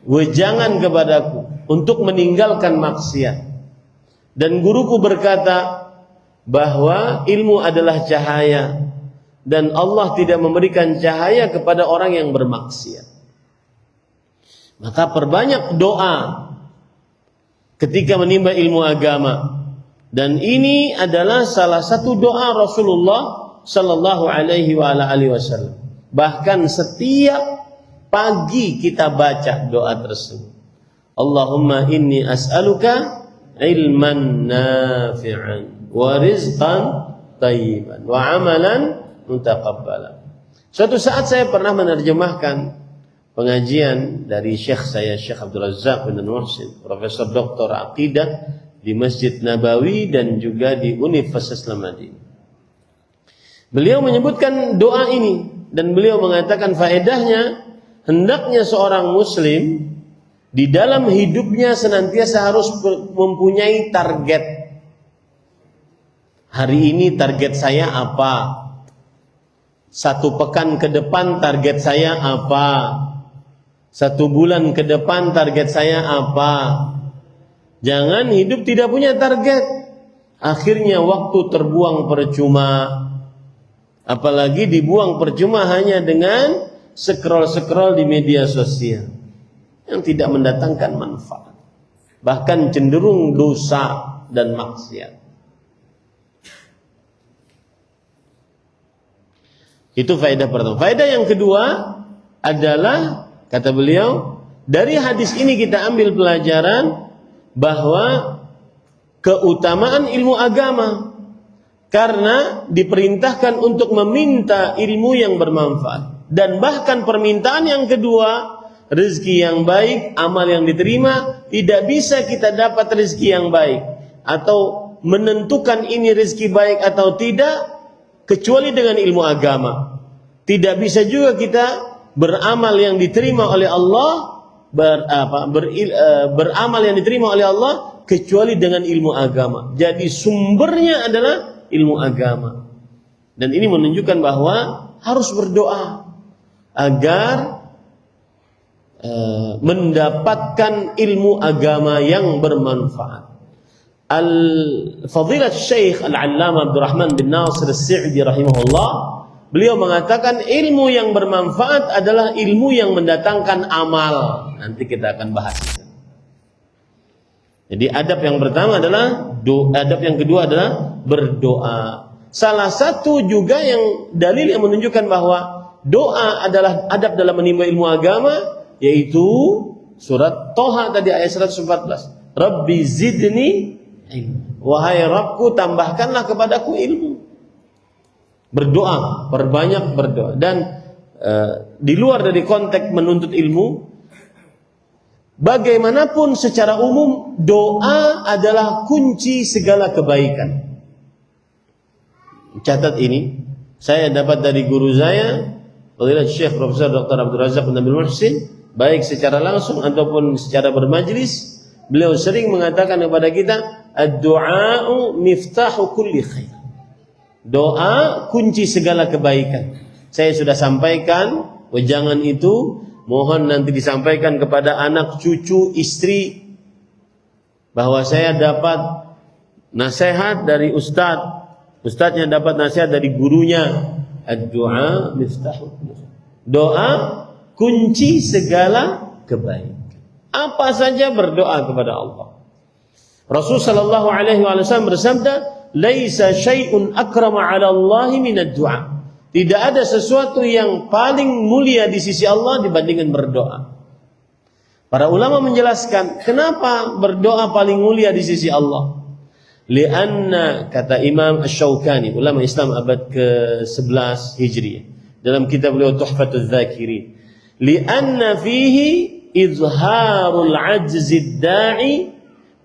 wejangan kepadaku untuk meninggalkan maksiat. Dan guruku berkata bahwa ilmu adalah cahaya dan Allah tidak memberikan cahaya kepada orang yang bermaksiat. Maka perbanyak doa ketika menimba ilmu agama. Dan ini adalah salah satu doa Rasulullah sallallahu alaihi wasallam. Bahkan setiap pagi kita baca doa tersebut. Allahumma inni as'aluka ilman nafi'an wa rizqan thayyiban wa amalan mutaqabbalan. Suatu saat saya pernah menerjemahkan pengajian dari Syekh saya, Syekh Abdul Razak bin Muhsin, Profesor Doktor Aqidah di Masjid Nabawi dan juga di Universitas Madinah. Beliau menyebutkan doa ini dan beliau mengatakan faedahnya hendaknya seorang muslim di dalam hidupnya senantiasa harus mempunyai target. Hari ini target saya apa? 1 pekan ke depan target saya apa? 1 bulan ke depan target saya apa? Jangan hidup tidak punya target. Akhirnya waktu terbuang percuma. Apalagi dibuang percuma hanya dengan scroll-scroll di media sosial yang tidak mendatangkan manfaat, bahkan cenderung dosa dan maksiat. Itu faedah pertama. Faedah yang kedua adalah, kata beliau, dari hadis ini kita ambil pelajaran bahwa keutamaan ilmu agama, karena diperintahkan untuk meminta ilmu yang bermanfaat. Dan bahkan permintaan yang kedua, rezeki yang baik, amal yang diterima. Tidak bisa kita dapat rezeki yang baik atau menentukan ini rezeki baik atau tidak kecuali dengan ilmu agama. Tidak bisa juga kita beramal yang diterima oleh Allah, beramal yang diterima oleh Allah kecuali dengan ilmu agama. Jadi sumbernya adalah ilmu agama. Dan ini menunjukkan bahwa harus berdoa agar mendapatkan ilmu agama yang bermanfaat. Al-Fadilat Syekh Al-Allamah Abdurrahman bin Nasir As-Sa'di rahimahullah, beliau mengatakan ilmu yang bermanfaat adalah ilmu yang mendatangkan amal. Nanti kita akan bahas. Jadi adab yang pertama adalah adab yang kedua adalah berdoa. Salah satu juga yang dalil yang menunjukkan bahwa doa adalah adab dalam menimba ilmu agama, yaitu surat Toha tadi ayat 114. Rabbi zidni ilmu. Wahai Rabbku, tambahkanlah kepadaku ilmu. Berdoa, perbanyak berdoa. Dan di luar dari konteks menuntut ilmu, bagaimanapun secara umum doa adalah kunci segala kebaikan. Catat ini, saya dapat dari guru saya, Fadilat Syekh Profesor Dr. Abdul Razak bin Muhsin, baik secara langsung ataupun secara bermajlis. Beliau sering mengatakan kepada kita, ad-du'a'u miftahu kulli khair. Doa kunci segala kebaikan. Saya sudah sampaikan wejangan itu, mohon nanti disampaikan kepada anak, cucu, istri, bahwa saya dapat nasihat dari ustadznya dapat nasihat dari gurunya. Ad-du'a miftahu. Doa kunci segala kebaikan. Apa saja berdoa kepada Allah. Rasul sallallahu alaihi wasallam bersabda, "Laisa syai'un akrama 'ala Allah min ad-du'a." Tidak ada sesuatu yang paling mulia di sisi Allah dibandingkan berdoa. Para ulama menjelaskan kenapa berdoa paling mulia di sisi Allah. Lianna, kata Imam Asy-Syaukani, ulama Islam abad ke-11 Hijriah, dalam kitab beliau Tuhfatul Dzakirin, lianna fihi izharul ajzid da'i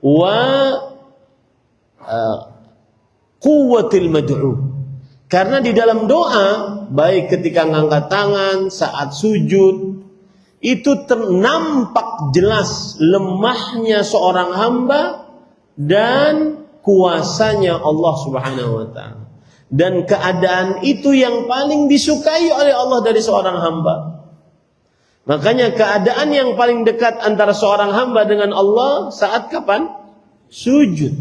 wa quwwatil mad'u. Karena di dalam doa, baik ketika ngangkat tangan, saat sujud, itu nampak jelas lemahnya seorang hamba dan kuasanya Allah Subhanahu wa ta'ala. Dan keadaan itu yang paling disukai oleh Allah dari seorang hamba. Makanya keadaan yang paling dekat antara seorang hamba dengan Allah saat kapan? Sujud.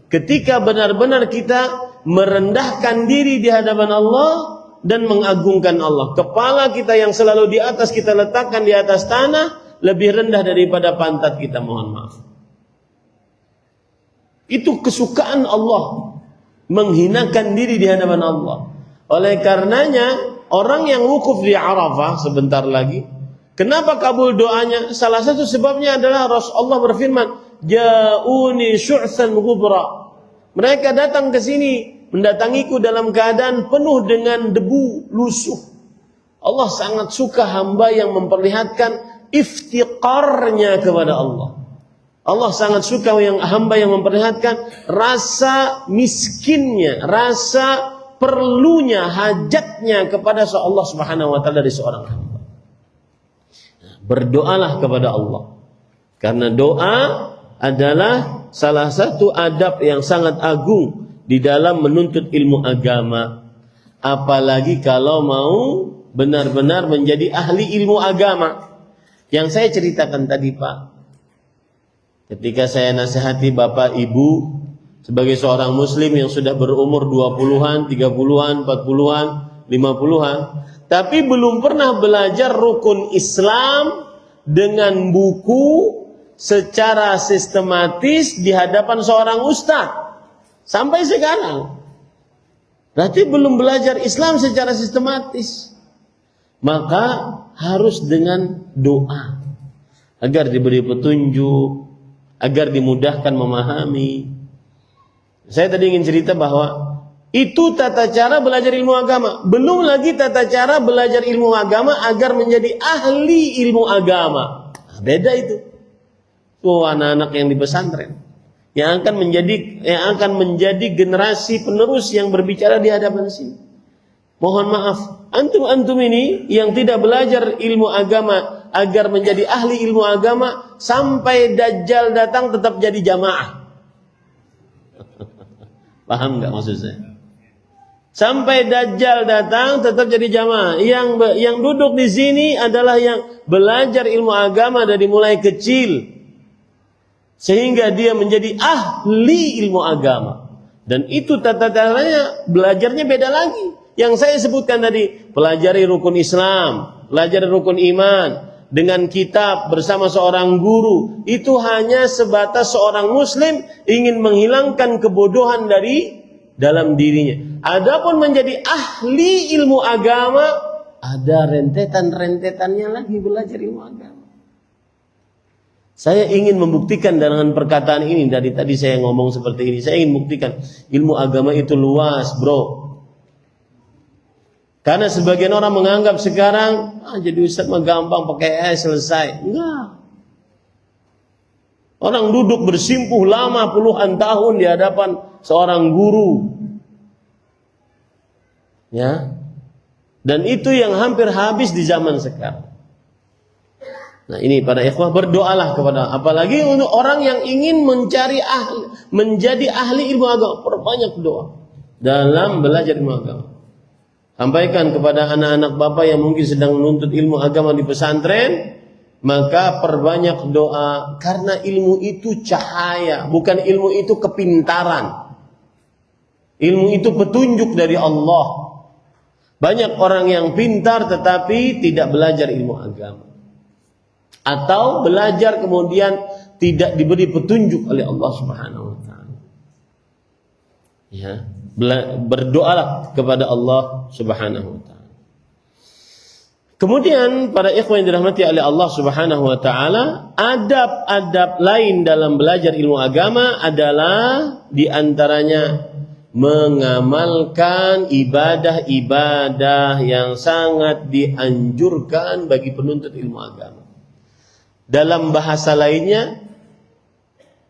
Ketika benar-benar kita merendahkan diri di hadapan Allah dan mengagungkan Allah. Kepala kita yang selalu di atas kita letakkan di atas tanah lebih rendah daripada pantat kita, mohon maaf. Itu kesukaan Allah, menghinakan diri di hadapan Allah. Oleh karenanya orang yang wukuf di Arafah sebentar lagi, kenapa kabul doanya? Salah satu sebabnya adalah Rasulullah berfirman, "Ja'uni syu'tsan ghubra." Mereka datang ke sini, mendatangiku dalam keadaan penuh dengan debu lusuh. Allah sangat suka hamba yang memperlihatkan iftiqarnya kepada Allah. Allah sangat suka hamba yang memperlihatkan rasa miskinnya, rasa perlunya, hajatnya kepada Allah Subhanahu wa taala dari seorang hamba. Berdoalah kepada Allah. Karena doa adalah salah satu adab yang sangat agung di dalam menuntut ilmu agama. Apalagi kalau mau benar-benar menjadi ahli ilmu agama. Yang saya ceritakan tadi, Pak, ketika saya nasihati Bapak Ibu sebagai seorang muslim yang sudah berumur 20-an, 30-an, 40-an, 50-an, tapi belum pernah belajar rukun Islam dengan buku secara sistematis di hadapan seorang ustaz sampai sekarang. Berarti belum belajar Islam secara sistematis. Maka harus dengan doa agar diberi petunjuk, agar dimudahkan memahami. Saya tadi ingin cerita bahwa itu tata cara belajar ilmu agama. Belum lagi tata cara belajar ilmu agama agar menjadi ahli ilmu agama. Nah, beda itu. Tuh anak-anak yang di pesantren yang akan menjadi generasi penerus yang berbicara di hadapan sini. Mohon maaf, antum ini yang tidak belajar ilmu agama agar menjadi ahli ilmu agama, sampai Dajjal datang tetap jadi jamaah. Paham nggak maksud saya? Sampai Dajjal datang tetap jadi jamaah. Yang duduk di sini adalah yang belajar ilmu agama dari mulai kecil sehingga dia menjadi ahli ilmu agama. Dan itu tata caranya belajarnya beda lagi. Yang saya sebutkan tadi, pelajari rukun Islam, pelajari rukun iman dengan kitab bersama seorang guru, itu hanya sebatas seorang muslim ingin menghilangkan kebodohan dari dalam dirinya. Adapun menjadi ahli ilmu agama, ada rentetan-rentetannya lagi belajar ilmu agama. Saya ingin membuktikan dengan perkataan ini, dari tadi saya ngomong seperti ini, saya ingin membuktikan ilmu agama itu luas, bro. Karena sebagian orang menganggap sekarang jadi ustaz mah gampang, pakai selesai. Enggak. Orang duduk bersimpuh lama puluhan tahun di hadapan seorang guru. Ya. Dan itu yang hampir habis di zaman sekarang. Nah, ini para ikhwah, berdoalah kepada, apalagi untuk orang yang ingin menjadi ahli ilmu agama, perbanyak doa dalam belajar ilmu agama. Sampaikan kepada anak-anak bapak yang mungkin sedang menuntut ilmu agama di pesantren, maka perbanyak doa, karena ilmu itu cahaya, bukan ilmu itu kepintaran. Ilmu itu petunjuk dari Allah. Banyak orang yang pintar tetapi tidak belajar ilmu agama, atau belajar kemudian tidak diberi petunjuk oleh Allah Subhanahu wa taala. Ya. Berdoalah kepada Allah Subhanahu wa taala. Kemudian para ikhwan yang dirahmati oleh Allah Subhanahu wa taala, adab-adab lain dalam belajar ilmu agama adalah di antaranya mengamalkan ibadah-ibadah yang sangat dianjurkan bagi penuntut ilmu agama. Dalam bahasa lainnya,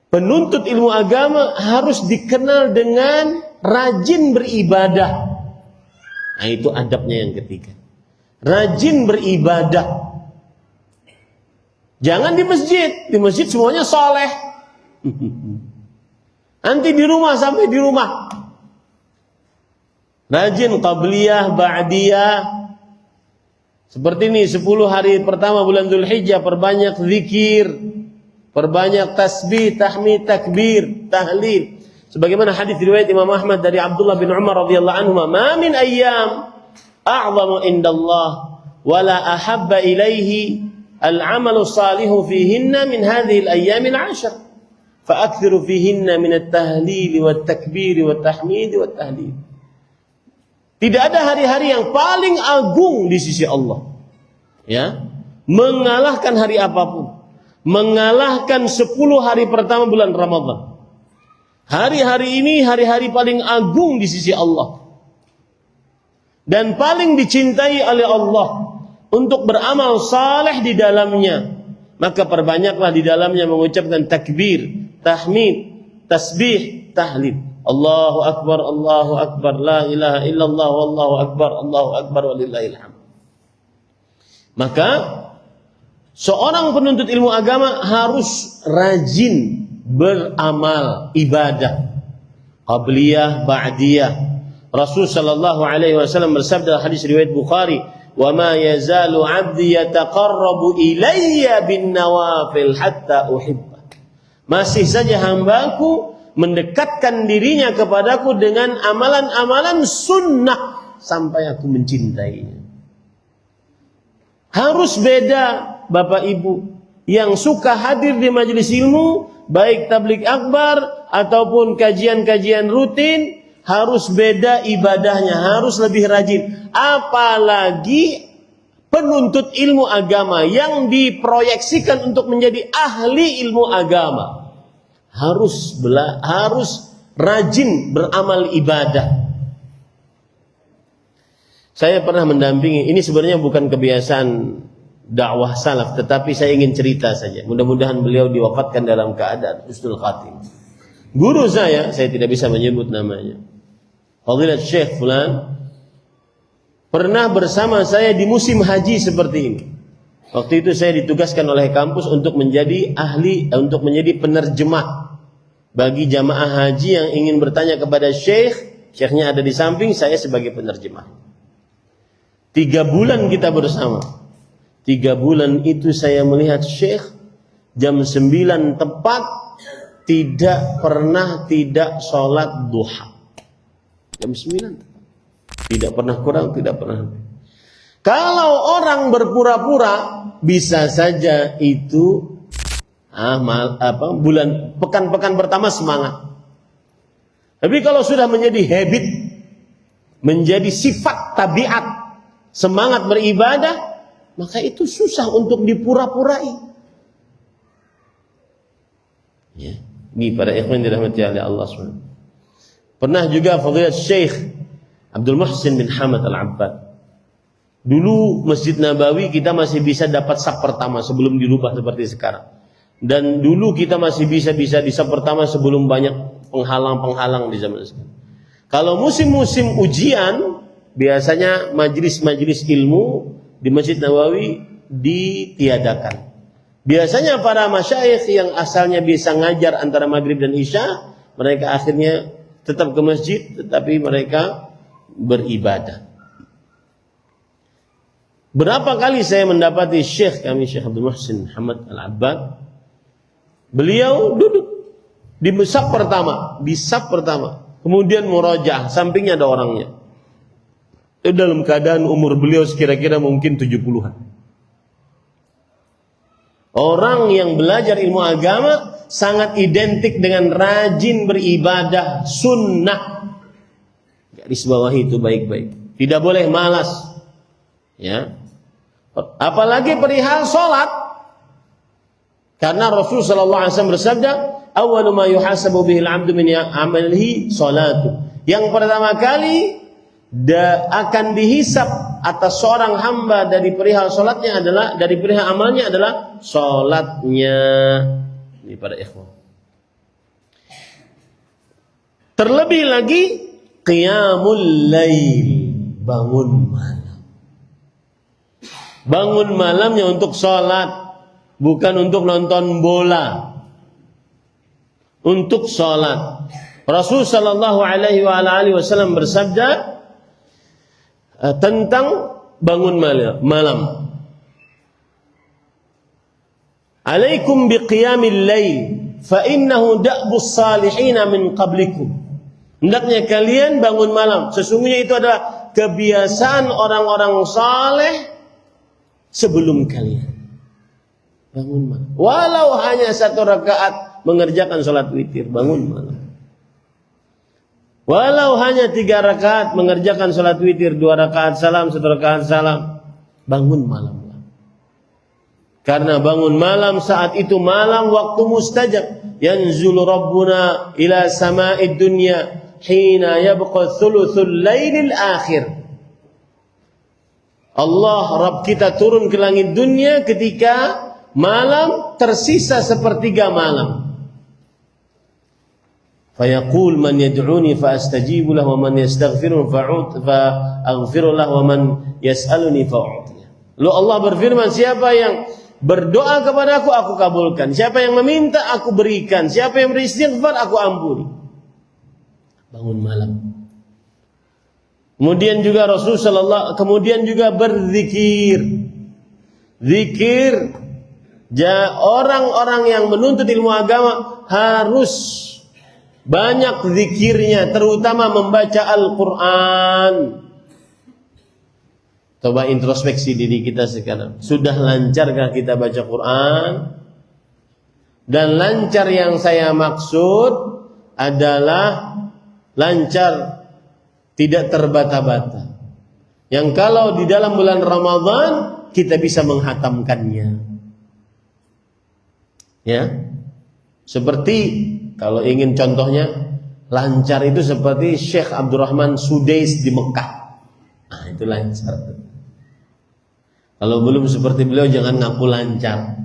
penuntut ilmu agama harus dikenal dengan rajin beribadah. Nah, itu adabnya yang ketiga. Rajin beribadah. Jangan di masjid. Di masjid semuanya soleh. Nanti di rumah, sampai di rumah rajin qabliyah, ba'diyah, Seperti ini 10 hari pertama bulan Dzulhijjah perbanyak zikir, perbanyak tasbih, tahmid, takbir, tahlil. Sebagaimana hadis riwayat Imam Ahmad dari Abdullah bin Umar radhiyallahu anhu, "Ma min ayyam a'zamu indallah wa la ahabba ilaihi al-'amalu salihu fihinna min hadhihi al-ayyam al-'ashr." Fa'akthiru fihinna min at-tahlil wat-takbir wat-tahmid wat-tahlil. Tidak ada hari-hari yang paling agung di sisi Allah, ya, mengalahkan hari apapun, mengalahkan 10 hari pertama bulan Ramadan. Hari-hari ini hari-hari paling agung di sisi Allah dan paling dicintai oleh Allah untuk beramal saleh di dalamnya. Maka perbanyaklah di dalamnya mengucapkan takbir, tahmid, tasbih, tahlil. Allahu akbar, la ilaha illallah, wallahu akbar walillahil hamd. Maka seorang penuntut ilmu agama harus rajin beramal ibadah qabliyah, ba'diyah. Rasul sallallahu alaihi wasallam bersabda, hadis riwayat Bukhari, "Wa ma yazalu 'abdi yataqarrabu ilayya bin nawafil hatta uhibba." Masih saja hambaku mendekatkan dirinya kepadaku dengan amalan-amalan sunnah sampai aku mencintainya. Harus beda Bapak Ibu yang suka hadir di majelis ilmu, baik tabligh akbar ataupun kajian-kajian rutin, harus beda ibadahnya, harus lebih rajin. Apalagi penuntut ilmu agama yang diproyeksikan untuk menjadi ahli ilmu agama, harus rajin beramal ibadah. Saya pernah mendampingi, ini sebenarnya bukan kebiasaan dakwah salaf, tetapi saya ingin cerita saja. Mudah-mudahan beliau diwafatkan dalam keadaan husnul khatimah. Guru saya tidak bisa menyebut namanya, Fadilat Syekh Fulan, pernah bersama saya di musim haji seperti ini. Waktu itu saya ditugaskan oleh kampus untuk menjadi untuk menjadi penerjemah bagi jamaah haji yang ingin bertanya kepada Syekh. Syekhnya ada di samping, saya sebagai penerjemah. 3 bulan kita bersama. 3 bulan itu saya melihat Syekh jam 9 tepat tidak pernah tidak sholat duha. Jam 9. Tidak pernah kurang, tidak pernah lebih. Kalau orang berpura-pura, bisa saja itu pekan-pekan pertama semangat. Tapi kalau sudah menjadi habit, menjadi sifat tabiat, semangat beribadah, maka itu susah untuk dipura-purai. Ya, ini para ikhwan dirahmati oleh Allah SWT. Pernah juga Fadilat Syekh Abdul Muhsin bin Hamad Al-Abbad. Dulu Masjid Nabawi kita masih bisa dapat saf pertama sebelum dirubah seperti sekarang. Dan dulu kita masih bisa di saf pertama sebelum banyak penghalang-penghalang di zaman sekarang. Kalau musim-musim ujian, biasanya majelis-majelis ilmu di Masjid Nabawi ditiadakan. Biasanya para masyayikh yang asalnya bisa ngajar antara maghrib dan isya, mereka akhirnya tetap ke masjid, tetapi mereka beribadah. Berapa kali saya mendapati Syekh kami, Syekh Abdul Muhsin Hamad Al-Abbad, beliau duduk di saf pertama, kemudian murajaah, sampingnya ada orangnya. Dalam keadaan umur beliau sekira-kira mungkin 70-an. Orang yang belajar ilmu agama sangat identik dengan rajin beribadah sunnah. Garis bawah itu baik-baik. Tidak boleh malas. Ya. Apalagi perihal salat. Karena Rasul sallallahu alaihi wasallam bersabda, "Awwalu ma yuhasabu bihil 'abdu min amalihi salatu." Yang pertama kali akan dihisab atas seorang hamba dari perihal salatnya adalah, dari perihal amalnya adalah salatnya. Ini para ikhwan. Terlebih lagi qiyamul lail, bangun malam. Bangun malamnya untuk salat, bukan untuk nonton bola. Untuk salat. Rasul sallallahu alaihi wasallam bersabda tentang bangun malam. Alaikum biqiyamil lail fa innahu da'bus salihin min qablikum. Hendaknya kalian bangun malam. Sesungguhnya itu adalah kebiasaan orang-orang saleh sebelum kalian. Bangun malam. Walau hanya 1 rakaat mengerjakan salat witir, bangun malam. Walau hanya 3 rakaat mengerjakan salat witir, 2 rakaat salam, 1 rakaat salam, bangun malam. Karena bangun malam saat itu malam waktu mustajab. Yanzulu Rabbuna ila sama'id dunya hina yabqa thuluthul lailil akhir. Allah Rabb kita turun ke langit dunia ketika malam tersisa 1/3 malam. Fayaqul man yad'uni fa astajibu lahu wa man yastaghfiruni fa'aghfiru lahu wa man yas'aluni fa'u'tihi. Lalu Allah berfirman, siapa yang berdoa kepadaku, aku kabulkan. Siapa yang meminta, aku berikan. Siapa yang beristighfar, aku ampuni. Bangun malam. Kemudian juga Rasulullah kemudian juga berzikir. Zikir. Orang-orang yang menuntut ilmu agama harus banyak zikirnya, terutama membaca Al-Quran. Coba introspeksi diri kita sekarang. Sudah lancarkah kita baca Quran? Dan lancar yang saya maksud adalah lancar tidak terbata-bata. Yang kalau di dalam bulan Ramadan kita bisa menghatamkannya. Ya. Seperti kalau ingin contohnya lancar itu seperti Syekh Abdurrahman Sudais di Mekah. Nah, itu lancar. Kalau belum seperti beliau jangan ngaku lancar.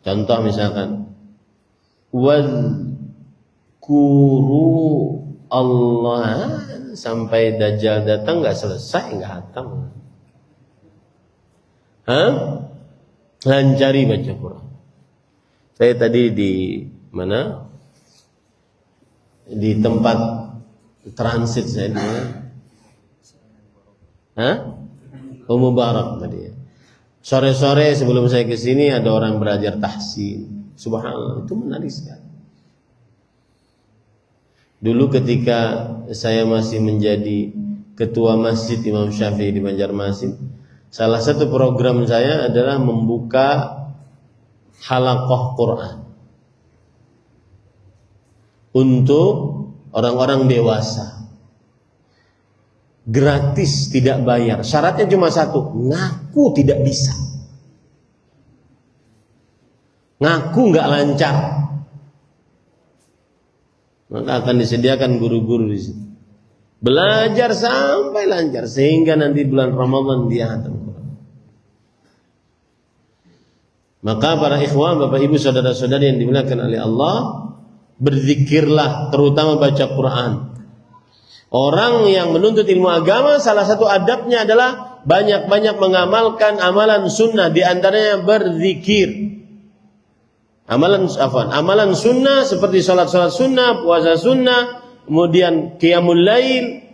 Contoh misalkan wazkuru Allah sampai Dajjal datang enggak selesai, enggak hatam. Lancari baca Quran. Saya tadi di mana? Di tempat transit saya di mana? Mubarak tadi ya. Sore-sore sebelum saya ke sini ada orang belajar tahsin. Subhanallah, itu menarik sekali. Dulu ketika saya masih menjadi ketua masjid Imam Syafi'i di Banjarmasin, salah satu program saya adalah membuka halaqah Quran untuk orang-orang dewasa. Gratis, tidak bayar. Syaratnya cuma satu, ngaku tidak bisa. Ngaku nggak lancar. Maka akan disediakan guru-guru di sini. Belajar sampai lancar sehingga nanti bulan Ramadan dia hatam Quran. Maka para ikhwan, Bapak Ibu, saudara-saudari yang dimuliakan oleh Allah, berzikirlah, terutama baca Quran. Orang yang menuntut ilmu agama, salah satu adabnya adalah banyak-banyak mengamalkan amalan sunnah, di antaranya berzikir. Amalan sunnah seperti salat-salat sunnah, puasa sunnah, kemudian qiyamul lail.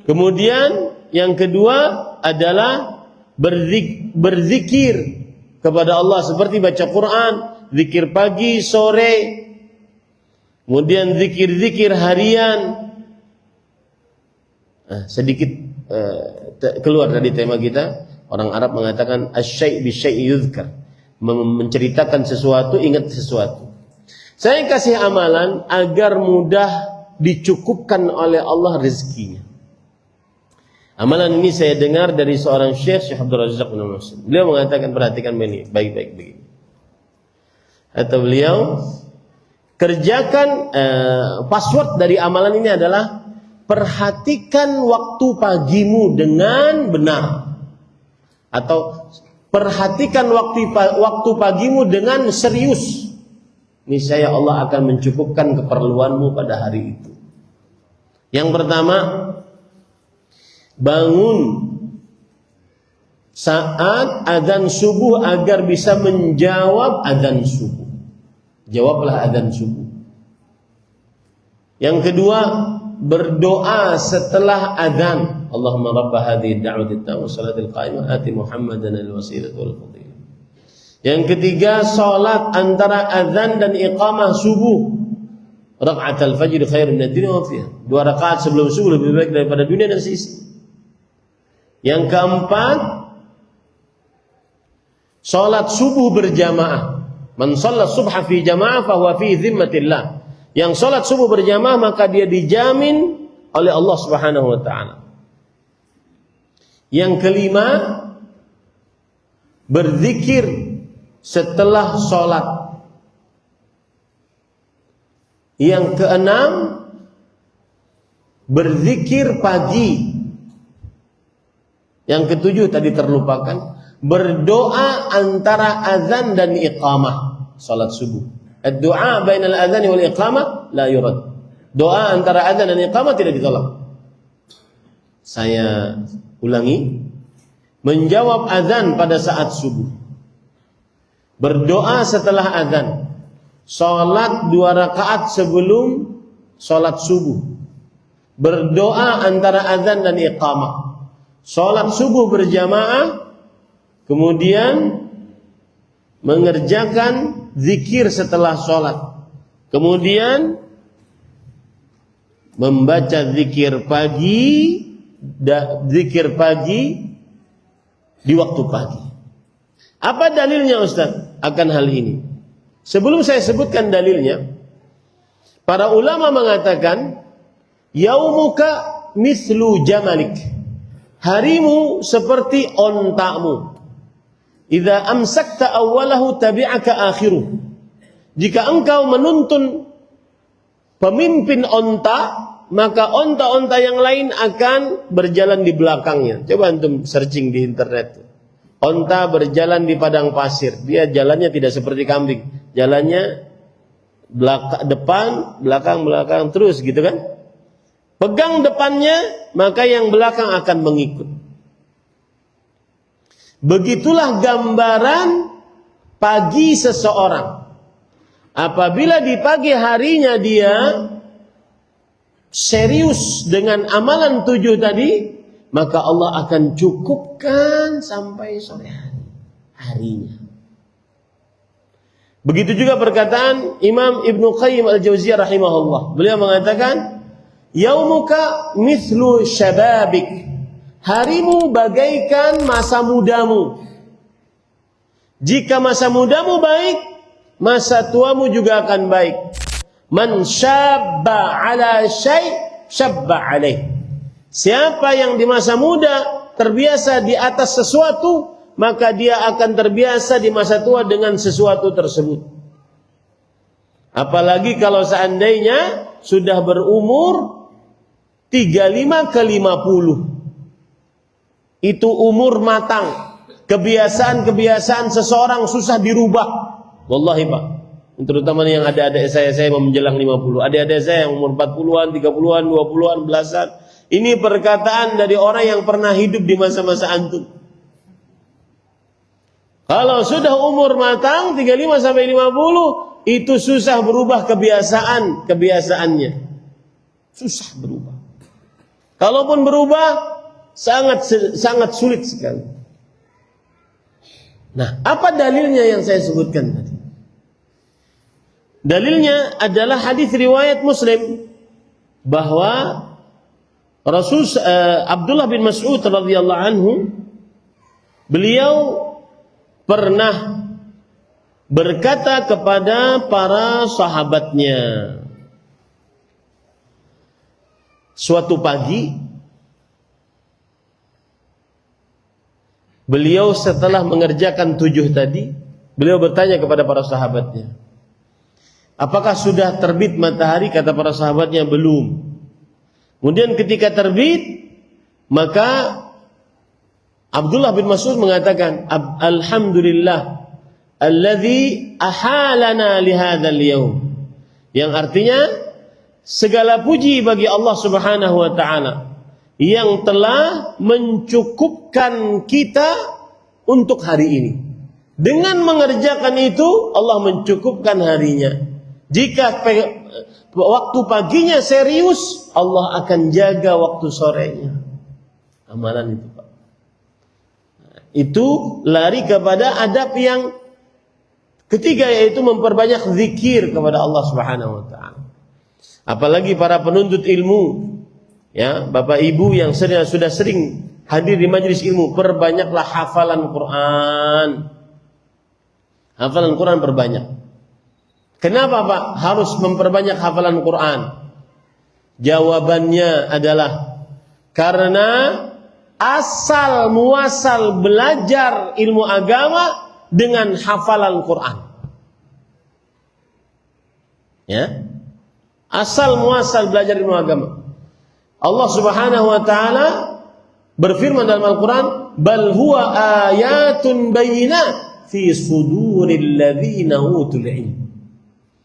Kemudian yang kedua adalah berzikir kepada Allah seperti baca Quran, zikir pagi, sore. Kemudian zikir-zikir harian. Sedikit keluar dari tema kita. Orang Arab mengatakan asy-syai' bi-syai' yuzkar, menceritakan sesuatu, ingat sesuatu. Saya kasih amalan agar mudah dicukupkan oleh Allah rezekinya. Amalan ini saya dengar dari seorang Syekh Abdul Razak bin Muslim. Beliau mengatakan, perhatikan ini baik-baik begini. Atau beliau kerjakan password dari amalan ini adalah perhatikan waktu pagimu dengan benar, atau perhatikan waktu pagimu dengan serius. Niscaya Allah akan mencukupkan keperluanmu pada hari itu. Yang pertama, bangun saat azan subuh agar bisa menjawab azan subuh. Jawablah azan subuh. Yang kedua, berdoa setelah azan. Allahumma rabb hadhihi ad-da'wati at-tammah salatil qa'imah ati Muhammadan al-wasilata wal fadilah. Yang ketiga, salat antara azan dan iqamah subuh. Raka'atul fajr khairun minad dunya wa fiha. 2 rakaat sebelum subuh lebih baik daripada dunia dan seisi. Yang keempat, salat subuh berjamaah. Man shalla subha fi jamaah fa huwa fi dhimmatillah. Yang salat subuh berjamaah maka dia dijamin oleh Allah Subhanahu wa taala. Yang kelima, berzikir setelah salat. Yang keenam, berzikir pagi. Yang ketujuh tadi terlupakan, berdoa antara azan dan iqamah salat subuh. Ad-du'a bainal azan wal iqamah la yurad. Doa antara azan dan iqamah tidak ditolak. Saya ulangi, menjawab azan pada saat subuh, berdoa setelah azan, salat 2 rakaat sebelum salat subuh, berdoa antara azan dan iqamah, salat subuh berjamaah, kemudian mengerjakan zikir setelah salat, kemudian membaca zikir pagi di waktu pagi. Apa dalilnya Ustaz akan hal ini? Sebelum saya sebutkan dalilnya, para ulama mengatakan yaumuka mislu jamalik. Harimu seperti ontamu. Idza amsakta awwalahu tabi'aka akhiruh. Jika engkau menuntun pemimpin onta, maka onta-onta yang lain akan berjalan di belakangnya. Coba antum searching di internet. Onta berjalan di padang pasir, dia jalannya tidak seperti kambing. Jalannya depan, belakang terus gitu kan? Pegang depannya, maka yang belakang akan mengikut. Begitulah gambaran pagi seseorang. Apabila di pagi harinya dia serius dengan amalan 7 tadi, maka Allah akan cukupkan sampai sore harinya. Begitu juga perkataan Imam Ibnu Qayyim Al-Jauziyah rahimahullah. Beliau mengatakan, yaumuka mithlu syababik. Harimu bagaikan masa mudamu. Jika masa mudamu baik, masa tuamu juga akan baik. Man syabba ala syai' syabba alaih. Siapa yang di masa muda terbiasa di atas sesuatu, maka dia akan terbiasa di masa tua dengan sesuatu tersebut. Apalagi kalau seandainya sudah berumur 35 ke 50. Itu umur matang. Kebiasaan-kebiasaan seseorang susah dirubah. Wallahi Pak, terutama yang ada adik saya mau menjelang 50. Adik-adik saya yang umur 40-an, 30-an, 20-an, belasan. Ini perkataan dari orang yang pernah hidup di masa-masa antum. Kalau sudah umur matang 35 sampai 50, itu susah berubah kebiasaannya. Susah berubah. Kalaupun berubah sangat sulit sekali. Nah, apa dalilnya yang saya sebutkan tadi? Dalilnya adalah hadis riwayat Muslim bahwa Abdullah bin Mas'ud radhiyallahu anhu, beliau pernah berkata kepada para sahabatnya, suatu pagi beliau setelah mengerjakan 7 tadi, beliau bertanya kepada para sahabatnya, apakah sudah terbit matahari? Kata para sahabatnya, belum. Kemudian ketika terbit, maka Abdullah bin Mas'ud mengatakan, alhamdulillah alladzi ahalana li hadzal yaum. Yang artinya, segala puji bagi Allah Subhanahu wa taala yang telah mencukupkan kita untuk hari ini. Dengan mengerjakan itu, Allah mencukupkan harinya. Jika waktu paginya serius, Allah akan jaga waktu sorenya. Amalan itu, Pak. Itu lari kepada adab yang ketiga, yaitu memperbanyak zikir kepada Allah Subhanahu wa taala. Apalagi para penuntut ilmu, ya, Bapak Ibu yang sudah sering hadir di majelis ilmu, perbanyaklah hafalan Quran. Hafalan Quran perbanyak. Kenapa, Pak, harus memperbanyak hafalan Quran? Jawabannya adalah karena asal muasal belajar ilmu agama dengan hafalan Quran. Ya. Asal muasal belajar ilmu agama. Allah Subhanahu wa taala berfirman dalam Al-Qur'an, "Bal huwa ayatun bayyinat fi suduril ladzina utul ilm."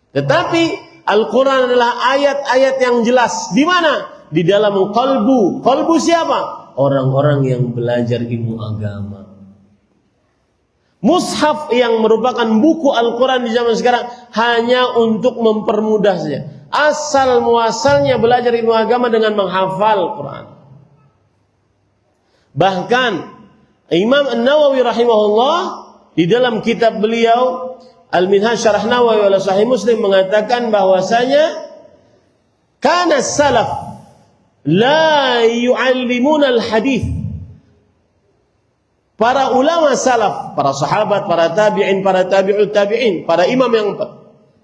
Tetapi Al-Quran adalah ayat-ayat yang jelas. Di mana? Di dalam qalbu. Qalbu siapa? Orang-orang yang belajar ilmu agama. Mushaf yang merupakan buku Al-Quran di zaman sekarang hanya untuk mempermudah saja. Asal muasalnya belajar ilmu agama dengan menghafal Quran. Bahkan Imam An-Nawawi rahimahullah di dalam kitab beliau Al-Minhaj Syarah Nawawi ala Sahih Muslim mengatakan bahwasanya kana salaf la yu'allimuna al-hadis. Para ulama salaf, para sahabat, para tabi'in, para tabi'ut tabi'in, para imam yang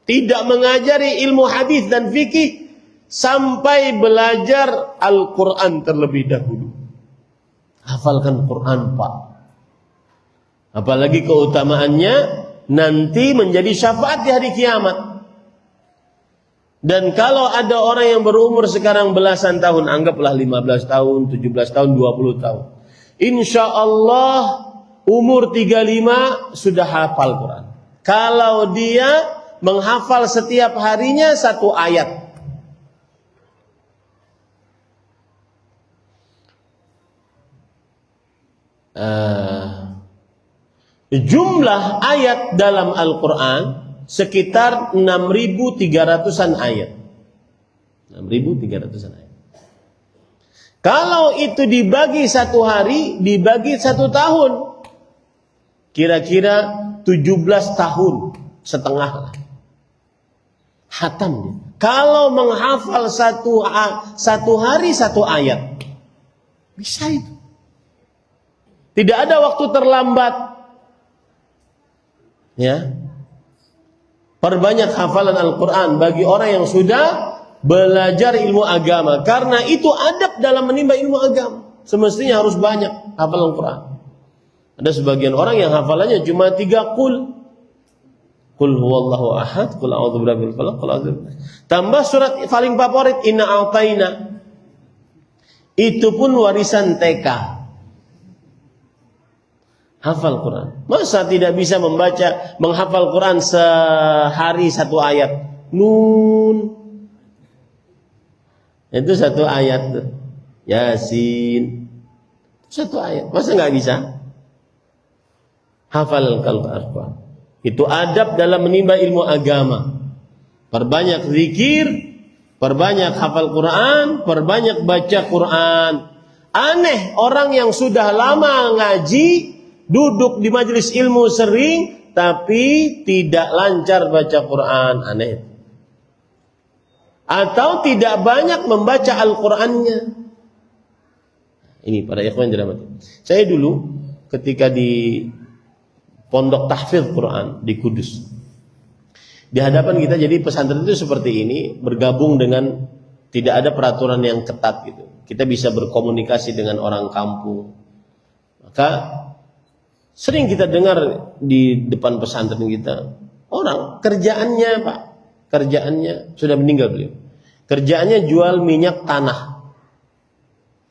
tidak mengajari ilmu hadis dan fikih sampai belajar Al-Quran terlebih dahulu. Hafalkan Quran, Pak. Apalagi keutamaannya nanti menjadi syafaat di hari kiamat. Dan kalau ada orang yang berumur sekarang belasan tahun, anggaplah 15 tahun, 17 tahun, 20 tahun. Insya Allah umur 35 sudah hafal Quran. Kalau dia menghafal setiap harinya satu ayat. Jumlah ayat dalam Al-Quran sekitar 6.300-an ayat. 6.300-an ayat. Kalau itu dibagi satu hari, dibagi satu tahun, kira-kira 17 tahun setengah lah. Hatam dia. Kalau menghafal satu hari satu ayat, bisa itu. Tidak ada waktu terlambat. Ya, perbanyak hafalan Al-Quran bagi orang yang sudah belajar ilmu agama, karena itu adab dalam menimba ilmu agama. Semestinya harus banyak hafalan Al-Quran. Ada sebagian orang yang hafalannya cuma 3 qul huwallahu ahad, qul a'udzu birabbil falaq, qul a'udzu. Tambah surat paling favorit inna a'taina. Itu pun warisan TK. Hafal Quran. Masa tidak bisa menghafal Quran sehari satu ayat? Nun. Itu satu ayat. Yasin. Satu ayat. Masa nggak bisa? Hafal Al-Quran. Itu adab dalam menimba ilmu agama. Perbanyak zikir, perbanyak hafal Quran, perbanyak baca Quran. Aneh orang yang sudah lama ngaji, duduk di majelis ilmu sering, tapi tidak lancar baca Quran. Aneh. Atau tidak banyak membaca Al-Qurannya. Ini para ikhwan dirahmati. Saya dulu ketika di pondok tahfidz Quran di Kudus, di hadapan kita, jadi pesantren itu seperti ini, bergabung dengan tidak ada peraturan yang ketat gitu. Kita bisa berkomunikasi dengan orang kampung. Maka sering kita dengar di depan pesantren kita, orang kerjaannya, Pak, kerjaannya sudah meninggal beliau. Kerjaannya jual minyak tanah.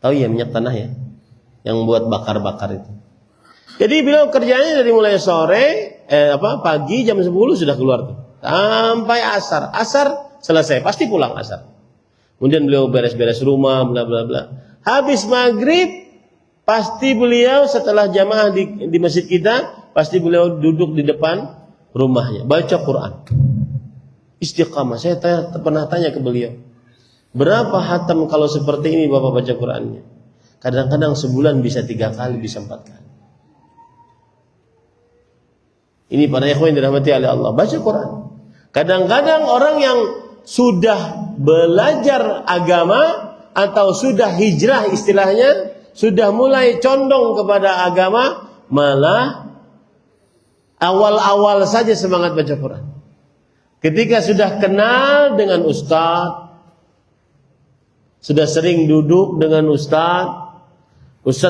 Tahu ya minyak tanah ya? Yang buat bakar-bakar itu. Jadi beliau kerjanya dari mulai sore, pagi jam 10 sudah keluar tuh. Sampai asar. Asar selesai, pasti pulang asar. Kemudian beliau beres-beres rumah, bla bla bla. Habis maghrib, pasti beliau setelah jamaah di masjid kita, pasti beliau duduk di depan rumahnya, baca Quran. Istiqamah. Saya pernah tanya ke beliau, berapa hatam kalau seperti ini Bapak baca Qur'annya? Kadang-kadang sebulan bisa 3 kali, bisa 4 kali. Ini para ikhwan yang dirahmati oleh Allah, baca Quran. Kadang-kadang orang yang sudah belajar agama atau sudah hijrah istilahnya, sudah mulai condong kepada agama, malah awal-awal saja semangat baca Quran. Ketika sudah kenal dengan ustaz, sudah sering duduk dengan ustaz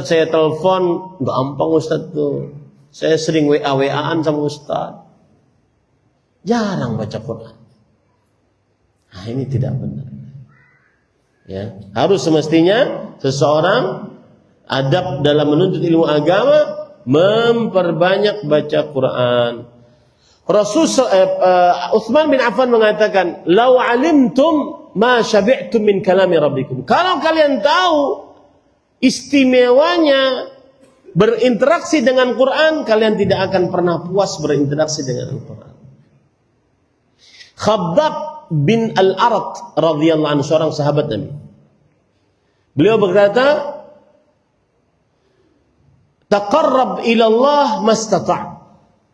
saya telepon, gampang ustaz tuh. Saya sering WA-WA-an sama ustaz. Jarang baca Quran. Nah, ini tidak benar. Ya, harus semestinya seseorang adab dalam menuntut ilmu agama memperbanyak baca Quran. Utsman bin Affan mengatakan, "Lau alimtum ma syabi'tum min kalami rabbikum." Kalau kalian tahu istimewanya berinteraksi dengan Quran, kalian tidak akan pernah puas berinteraksi dengan Al-Quran. Khabbab bin Al-Arat radhiyallahu anhu, seorang sahabat Nabi. Beliau berkata, "Taqarrab ila Allah mastata',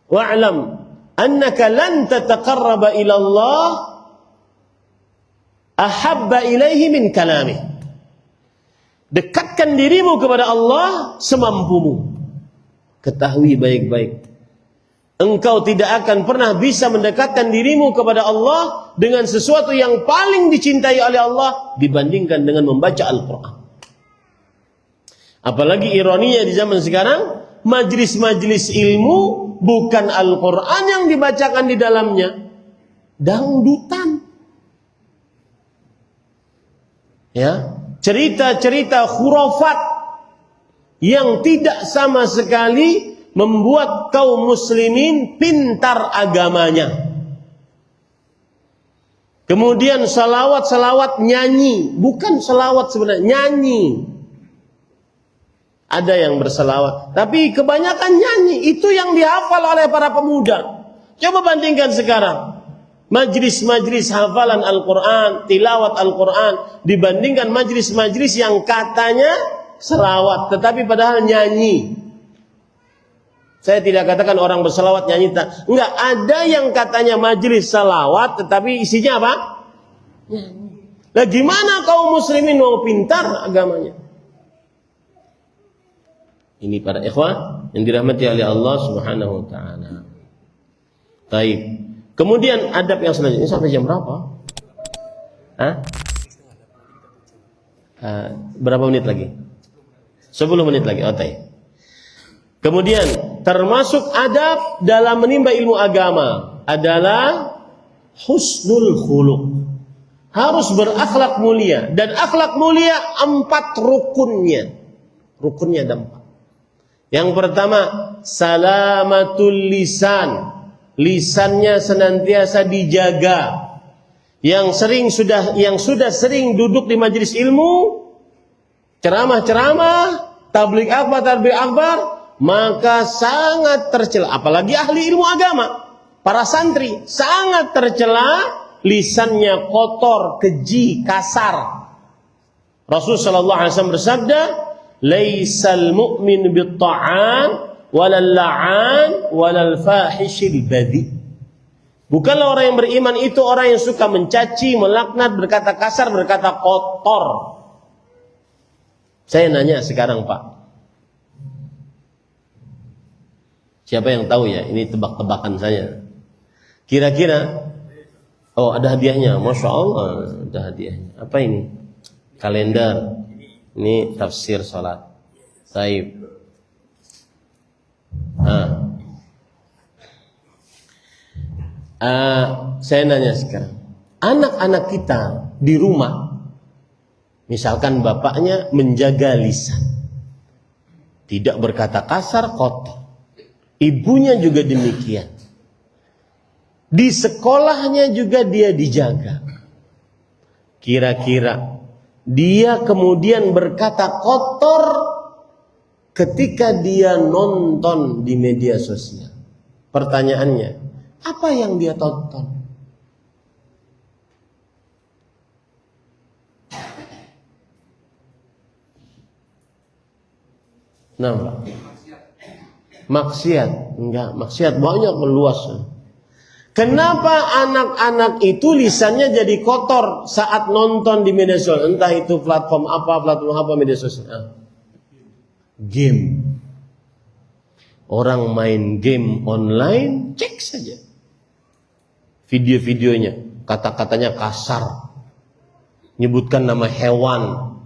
wa'lam annaka lan tataqarraba ila Allah ahabba ilaihi min kalamihi." Dekatkan dirimu kepada Allah semampumu. Ketahui baik-baik, engkau tidak akan pernah bisa mendekatkan dirimu kepada Allah dengan sesuatu yang paling dicintai oleh Allah dibandingkan dengan membaca Al-Quran. Apalagi ironinya di zaman sekarang, majlis-majlis ilmu bukan Al-Quran yang dibacakan di dalamnya, dangdutan. Ya, cerita-cerita khurafat yang tidak sama sekali membuat kaum muslimin pintar agamanya. Kemudian salawat-salawat nyanyi, bukan salawat sebenarnya, nyanyi. Ada yang bersalawat, tapi kebanyakan nyanyi. Itu yang dihafal oleh para pemuda. Coba bandingkan sekarang. Majlis-majlis hafalan Al-Quran, tilawat Al-Quran, dibandingkan majlis-majlis yang katanya selawat, tetapi padahal nyanyi. Saya tidak katakan orang berselawat nyanyi, enggak, ada yang katanya majlis selawat, tetapi isinya apa? Nyanyi. Lah gimana kaum muslimin mau pintar agamanya? Ini para ikhwah yang dirahmati oleh Allah Subhanahu wa taala. Baik. Kemudian adab yang selanjutnya, sampai jam berapa? Berapa menit lagi? 10 menit lagi. Kemudian termasuk adab dalam menimba ilmu agama adalah husnul khuluq. Harus berakhlak mulia, dan akhlak mulia 4 rukunnya. Rukunnya ada 4. Yang pertama, salamatul lisan. Lisannya senantiasa dijaga. Yang sudah sering duduk di majelis ilmu, ceramah-ceramah, tabligh akbar, maka sangat tercela. Apalagi ahli ilmu agama, para santri, sangat tercela lisannya kotor, keji, kasar. Rasulullah sallallahu alaihi wasallam bersabda, "Laisal mu'min bit-ta'an walal la'an walal fahishil badhi." Bukanlah orang yang beriman itu orang yang suka mencaci, melaknat, berkata kasar, berkata kotor. Saya nanya sekarang, Pak, siapa yang tahu ya? Ini tebak-tebakan saya. Kira-kira, oh ada hadiahnya, Masya Allah, ada hadiahnya. Apa ini? Kalender. Ini tafsir salat. Baik. Saya nanya sekarang, anak-anak kita di rumah, misalkan bapaknya menjaga lisan, tidak berkata kasar, kotor, ibunya juga demikian, di sekolahnya juga dia dijaga. Kira-kira dia kemudian berkata kotor ketika dia nonton di media sosial. Pertanyaannya, apa yang dia tonton? Nah, maksiat. Enggak, maksiat banyak meluas. Kenapa anak-anak itu lisannya jadi kotor saat nonton di media sosial? Entah itu platform apa media sosial. Game. Orang main game online, cek saja video-videonya, kata-katanya kasar, nyebutkan nama hewan,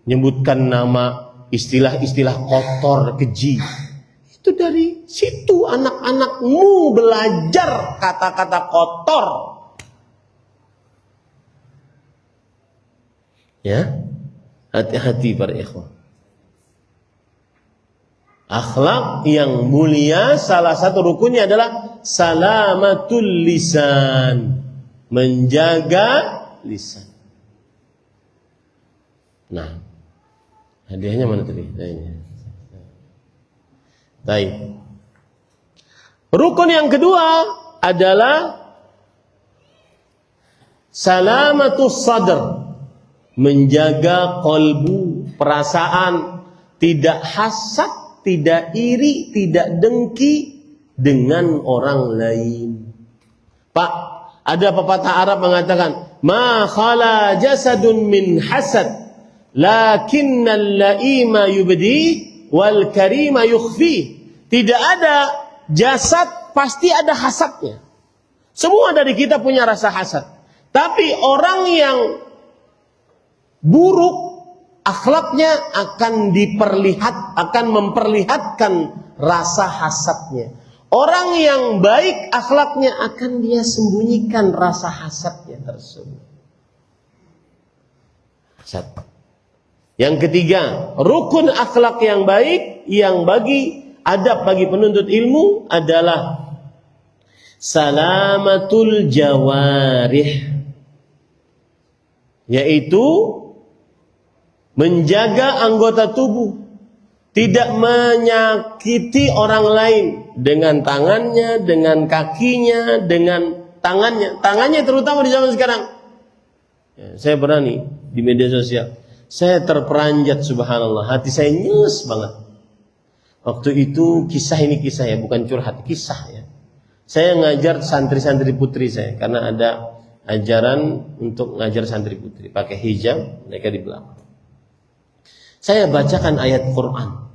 nyebutkan nama istilah-istilah kotor, keji. Itu dari situ anak-anakmu belajar kata-kata kotor. Ya, hati-hati para ikhwan. Akhlak yang mulia salah satu rukunnya adalah salamatul lisan, menjaga lisan. Nah, hadiahnya mana tadi? Baik. Rukun yang kedua adalah salamatus sadr, menjaga qalbu, perasaan, tidak hasad, tidak iri, tidak dengki dengan orang lain. Pak, ada pepatah Arab mengatakan, ma khala jasadun min hasad, lakinnal laima yubdi wal karima yukhfi. Tidak ada jasad, pasti ada hasadnya. Semua dari kita punya rasa hasad. Tapi orang yang buruk akhlaknya akan memperlihatkan rasa hasadnya. Orang yang baik akhlaknya akan dia sembunyikan rasa hasadnya tersebut. Hasad. Yang ketiga, rukun akhlak yang baik yang adab bagi penuntut ilmu adalah salamatul jawarih, yaitu menjaga anggota tubuh, tidak menyakiti orang lain dengan tangannya, dengan kakinya, dengan tangannya. Tangannya terutama di zaman sekarang. Ya, saya berani di media sosial. Saya terperanjat, subhanallah. Hati saya nyes banget. Waktu itu kisah ya, bukan curhat, kisah ya. Saya ngajar santri-santri putri saya, karena ada ajaran untuk ngajar santri putri. Pakai hijab, mereka di belakang. Saya bacakan ayat Quran.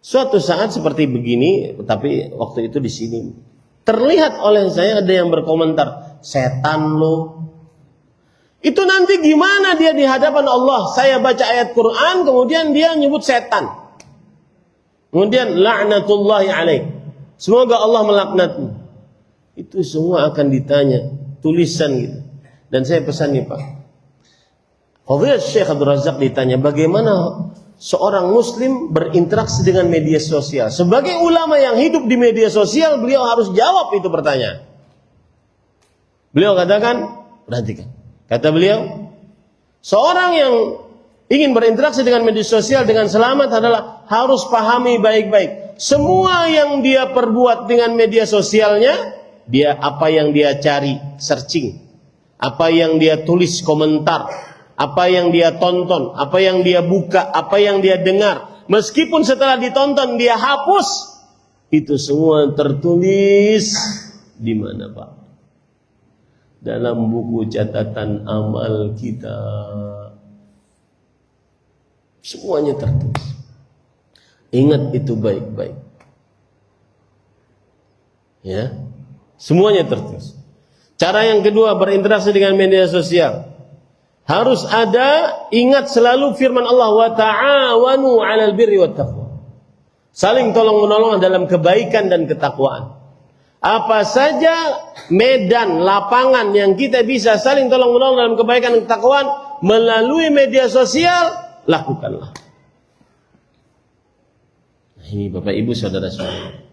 Suatu saat seperti begini, tapi waktu itu di sini terlihat oleh saya ada yang berkomentar, setan lo. Itu nanti gimana dia di hadapan Allah? Saya baca ayat Quran, kemudian dia nyebut setan. Kemudian la'natullahi alaik. Semoga Allah melaknatmu. Itu semua akan ditanya, tulisan gitu. Dan saya pesan nih Pak, Fadhilat Syekh Abdul Razak ditanya bagaimana seorang muslim berinteraksi dengan media sosial. Sebagai ulama yang hidup di media sosial, beliau harus jawab itu pertanyaan. Beliau katakan, perhatikan. Kata beliau, seorang yang ingin berinteraksi dengan media sosial dengan selamat adalah harus pahami baik-baik. Semua yang dia perbuat dengan media sosialnya, apa yang dia cari, searching. Apa yang dia tulis, komentar. Apa yang dia tonton, apa yang dia buka, apa yang dia dengar. Meskipun setelah ditonton dia hapus, itu semua tertulis di mana Pak? Dalam buku catatan amal kita. Semuanya tertulis. Ingat itu baik-baik. Ya, semuanya tertulis. Cara yang kedua berinteraksi dengan media sosial. Harus ada, ingat selalu firman Allah, wa ta'awanu 'alal birri wat taqwa. Saling tolong-menolong dalam kebaikan dan ketakwaan. Apa saja medan, lapangan yang kita bisa saling tolong-menolong dalam kebaikan dan ketakwaan melalui media sosial, lakukanlah. Nah, ini Bapak Ibu saudara-saudara.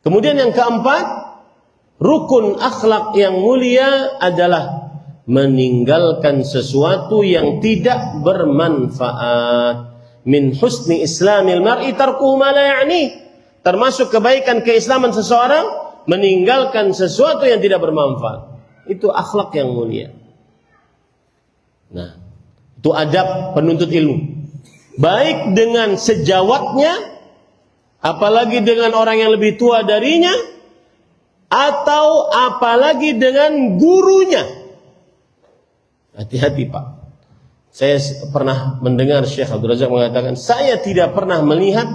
Kemudian yang keempat, rukun akhlak yang mulia adalah meninggalkan sesuatu yang tidak bermanfaat. Min husni islamil mar'i tarkuhu ma la ya'ni. Termasuk kebaikan keislaman seseorang meninggalkan sesuatu yang tidak bermanfaat. Itu akhlak yang mulia. Nah, itu adab penuntut ilmu. baik dengan sejawatnya, apalagi dengan orang yang lebih tua darinya, atau apalagi dengan gurunya. Hati-hati Pak. Saya pernah mendengar Syekh Abdul Razak mengatakan, saya tidak pernah melihat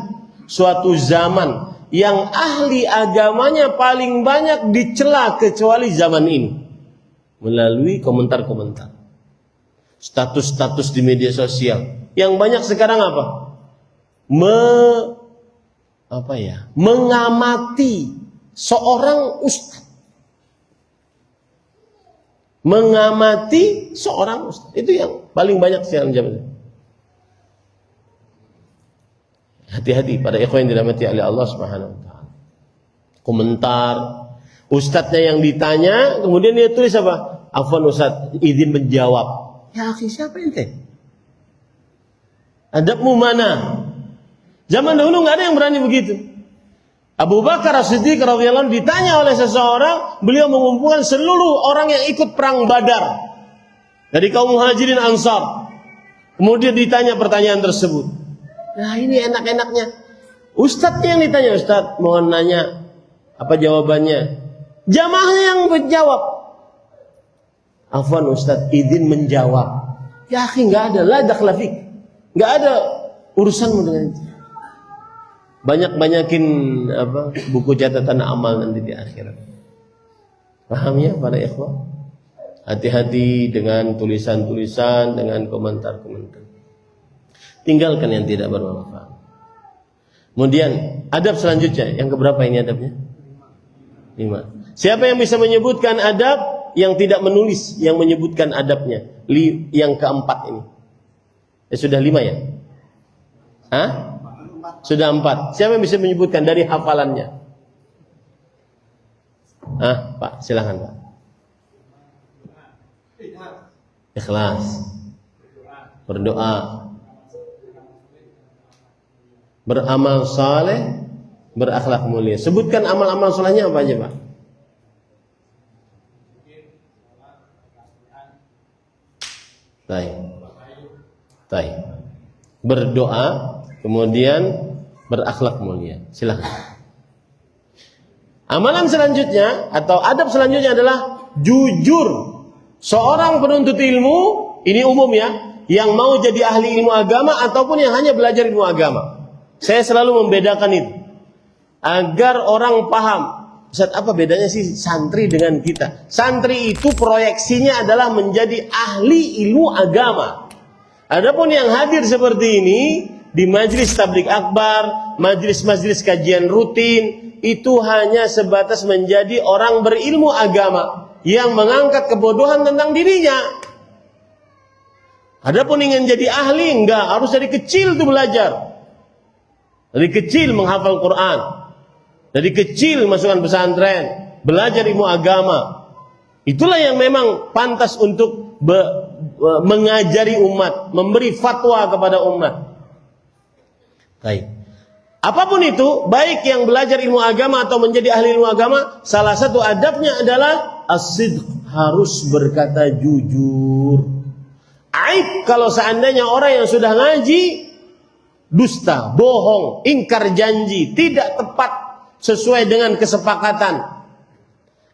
suatu zaman yang ahli agamanya paling banyak dicela kecuali zaman ini. Melalui komentar-komentar, status-status di media sosial. Yang banyak sekarang apa? Mengamati seorang ustaz. Mengamati seorang ustaz. Itu yang paling banyak sekarang zaman ini. Hati-hati pada ikhwan yang dirahmati oleh Allah Subhanahu wa taala. Komentar ustadznya yang ditanya, kemudian dia tulis apa? Afwan Ustaz, izin menjawab. Ya akhi, siapa ente? Adabmu mana? Zaman dahulu enggak ada yang berani begitu. Abu Bakar As-Siddiq radhiyallahu anhu ditanya oleh seseorang, beliau mengumpulkan seluruh orang yang ikut perang Badar dari kaum Muhajirin Ansar. Kemudian ditanya pertanyaan tersebut. Nah, ini enak-enaknya ustadznya yang ditanya, Ustadz mohon nanya, apa jawabannya? Jamaahnya yang menjawab. Afwan Ustadz, izin menjawab. Ya akhi, enggak ada la dakhla fik. Enggak ada urusanmu dengan itu. Banyak-banyakin buku catatan amal nanti di akhirat. Paham ya para ikhwah? Hati-hati dengan tulisan-tulisan, dengan komentar-komentar. Tinggalkan yang tidak bermanfaat. Kemudian adab selanjutnya, yang keberapa ini adabnya? 5. Siapa yang bisa menyebutkan adab yang tidak menulis, yang menyebutkan adabnya? Yang keempat ini. Sudah 5 ya? Hah? Sudah 4. Siapa yang bisa menyebutkan dari hafalannya? Pak, silakan Pak. Ikhlas. Berdoa. Beramal saleh, berakhlak mulia. Sebutkan amal-amal salehnya apa aja, Pak? Baik. Berdoa, kemudian berakhlak mulia. Silakan. Amalan selanjutnya atau adab selanjutnya adalah jujur. Seorang penuntut ilmu, ini umum ya, yang mau jadi ahli ilmu agama ataupun yang hanya belajar ilmu agama. Saya selalu membedakan itu agar orang paham. Ustaz, apa bedanya sih santri dengan kita? Santri itu proyeksinya adalah menjadi ahli ilmu agama. Adapun yang hadir seperti ini di majelis tabligh akbar, majelis-majelis kajian rutin, itu hanya sebatas menjadi orang berilmu agama yang mengangkat kebodohan tentang dirinya. Adapun ingin jadi ahli, enggak, harus dari kecil tuh belajar. Dari kecil menghafal Quran, dari kecil masukkan pesantren, belajar ilmu agama. Itulah yang memang pantas untuk mengajari umat, memberi fatwa kepada umat. Baik. Apapun itu, baik yang belajar ilmu agama atau menjadi ahli ilmu agama, salah satu adabnya adalah as-sidq, harus berkata jujur. Aib kalau seandainya orang yang sudah ngaji dusta, bohong, ingkar janji, tidak tepat sesuai dengan kesepakatan.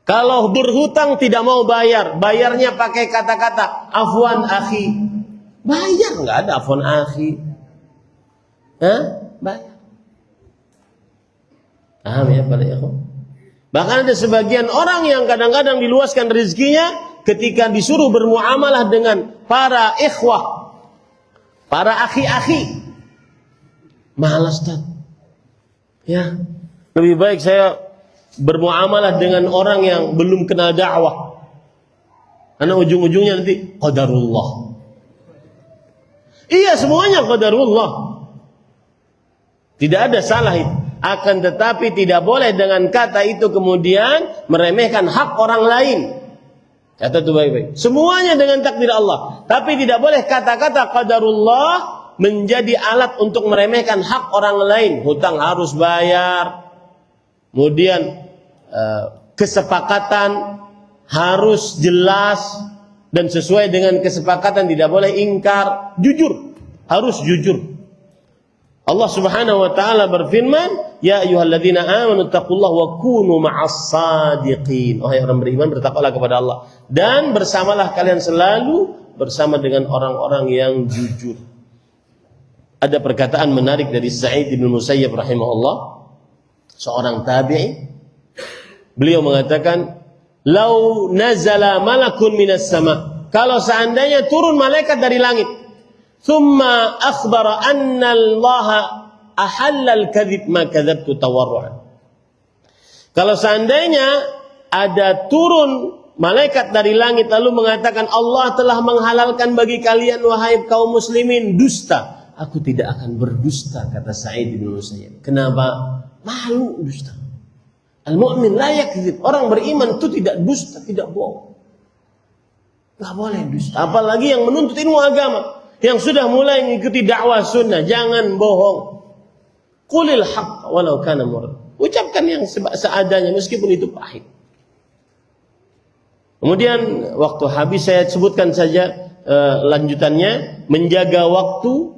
Kalau berhutang tidak mau bayar, bayarnya pakai kata-kata afwan akhi. Bayar, enggak ada afwan akhi. Bayar. Paham ya para ikhwan? Bahkan ada sebagian orang yang kadang-kadang diluaskan rezekinya ketika disuruh bermuamalah dengan para ikhwah, para akhi-akhi. Malas Ustaz. Ya, lebih baik saya bermuamalah dengan orang yang belum kenal dakwah. Karena ujung-ujungnya nanti qadarullah. Iya, semuanya qadarullah. Tidak ada salah itu. Akan tetapi tidak boleh dengan kata itu kemudian meremehkan hak orang lain. Kata itu baik-baik. Semuanya dengan takdir Allah. Tapi tidak boleh kata-kata qadarullah menjadi alat untuk meremehkan hak orang lain. Hutang harus bayar. Kemudian kesepakatan harus jelas dan sesuai dengan kesepakatan, tidak boleh ingkar. Jujur, harus jujur. Allah Subhanahu wa taala berfirman, "Ya ayyuhalladzina amanu taqullaha wa kunu ma'as shadiqin." Wahai orang beriman, bertakwalah kepada Allah dan bersamalah kalian selalu bersama dengan orang-orang yang jujur. Ada perkataan menarik dari Sa'id bin Musayyib rahimahullah, seorang tabi'i. Beliau mengatakan, "Lau nazala malakun minas sama." Kalau seandainya turun malaikat dari langit, thumma akhbara anna Allah ahalla al-kadhib ma kadzabtu tawarru'an. Kalau seandainya ada turun malaikat dari langit lalu mengatakan Allah telah menghalalkan bagi kalian wahai kaum muslimin dusta, aku tidak akan berdusta, kata Sa'id bin Musayyib. Kenapa? Malu dusta. Al-mu'min la yakdzib. Orang beriman itu tidak dusta, tidak bohong. Enggak boleh dusta. Apalagi yang menuntut ilmu agama, yang sudah mulai mengikuti dakwah sunnah, jangan bohong. Qulil haqq walau kana murra. Ucapkan yang seadanya meskipun itu pahit. Kemudian waktu habis saya sebutkan saja lanjutannya, menjaga waktu,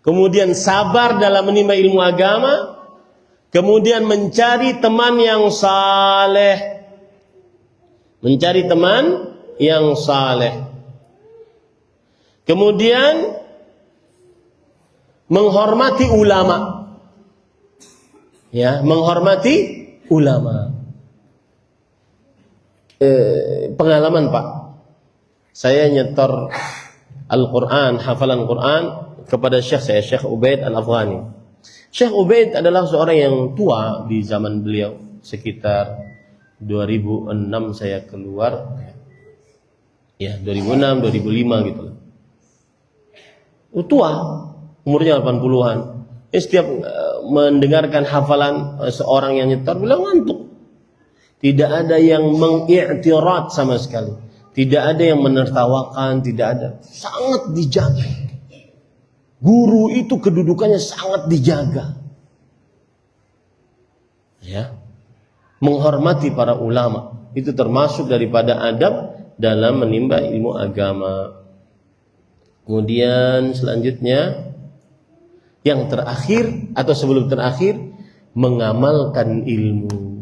kemudian sabar dalam menimba ilmu agama, kemudian mencari teman yang saleh. Mencari teman yang saleh. Kemudian menghormati ulama. Ya, menghormati ulama. Pengalaman Pak, saya nyetor Al-Quran, hafalan Quran kepada Syekh saya, Syekh Ubaid Al-Afghani. Syekh Ubaid adalah seorang yang tua di zaman beliau, sekitar 2006 saya keluar, ya 2006, 2005 gitu. Tua, umurnya 80-an. Setiap mendengarkan hafalan seorang yang nyetor, beliau ngantuk. Tidak ada yang mengiktirat sama sekali. Tidak ada yang menertawakan, tidak ada. Sangat dijaga. Guru itu kedudukannya sangat dijaga. Ya. Menghormati para ulama. Itu termasuk daripada adab dalam menimba ilmu agama. Kemudian selanjutnya, yang terakhir atau sebelum terakhir, mengamalkan ilmu.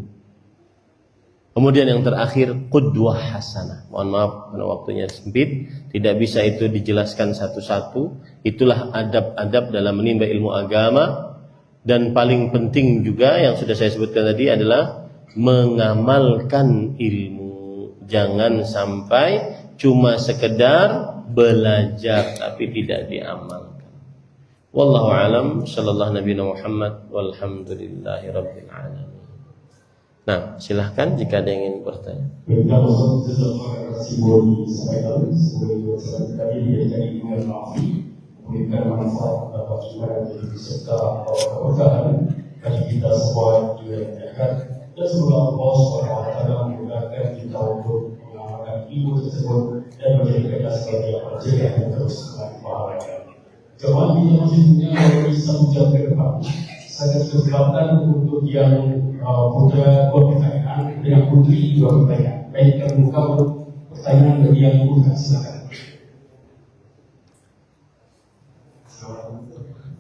Kemudian yang terakhir, qudwah hasanah. Mohon maaf karena waktunya sempit, tidak bisa itu dijelaskan satu-satu. Itulah adab-adab dalam menimba ilmu agama. Dan paling penting juga yang sudah saya sebutkan tadi adalah mengamalkan ilmu. Jangan sampai cuma sekedar belajar tapi tidak diamalkan. Wallahu alam, sallallahu nabiyana Muhammad walhamdulillahi rabbil alamin. Nah, silahkan jika ada yang ingin bertanya. Memberikan manfaat bagi kita menjadi peserta keberkahan bagi kita semua di dunia akhirat, dan semoga Allah SWT memudahkan kita untuk mengamalkan ilmu tersebut dan menjadikan kita sebagai pelajar yang terus berpahala. Jemaah di masjidnya melalui satu jam ke depan, saya kesempatan untuk yang punya pertanyaan dengan putri juga bertanya. Baik, terbuka untuk pertanyaan bagi yang bukan, silakan.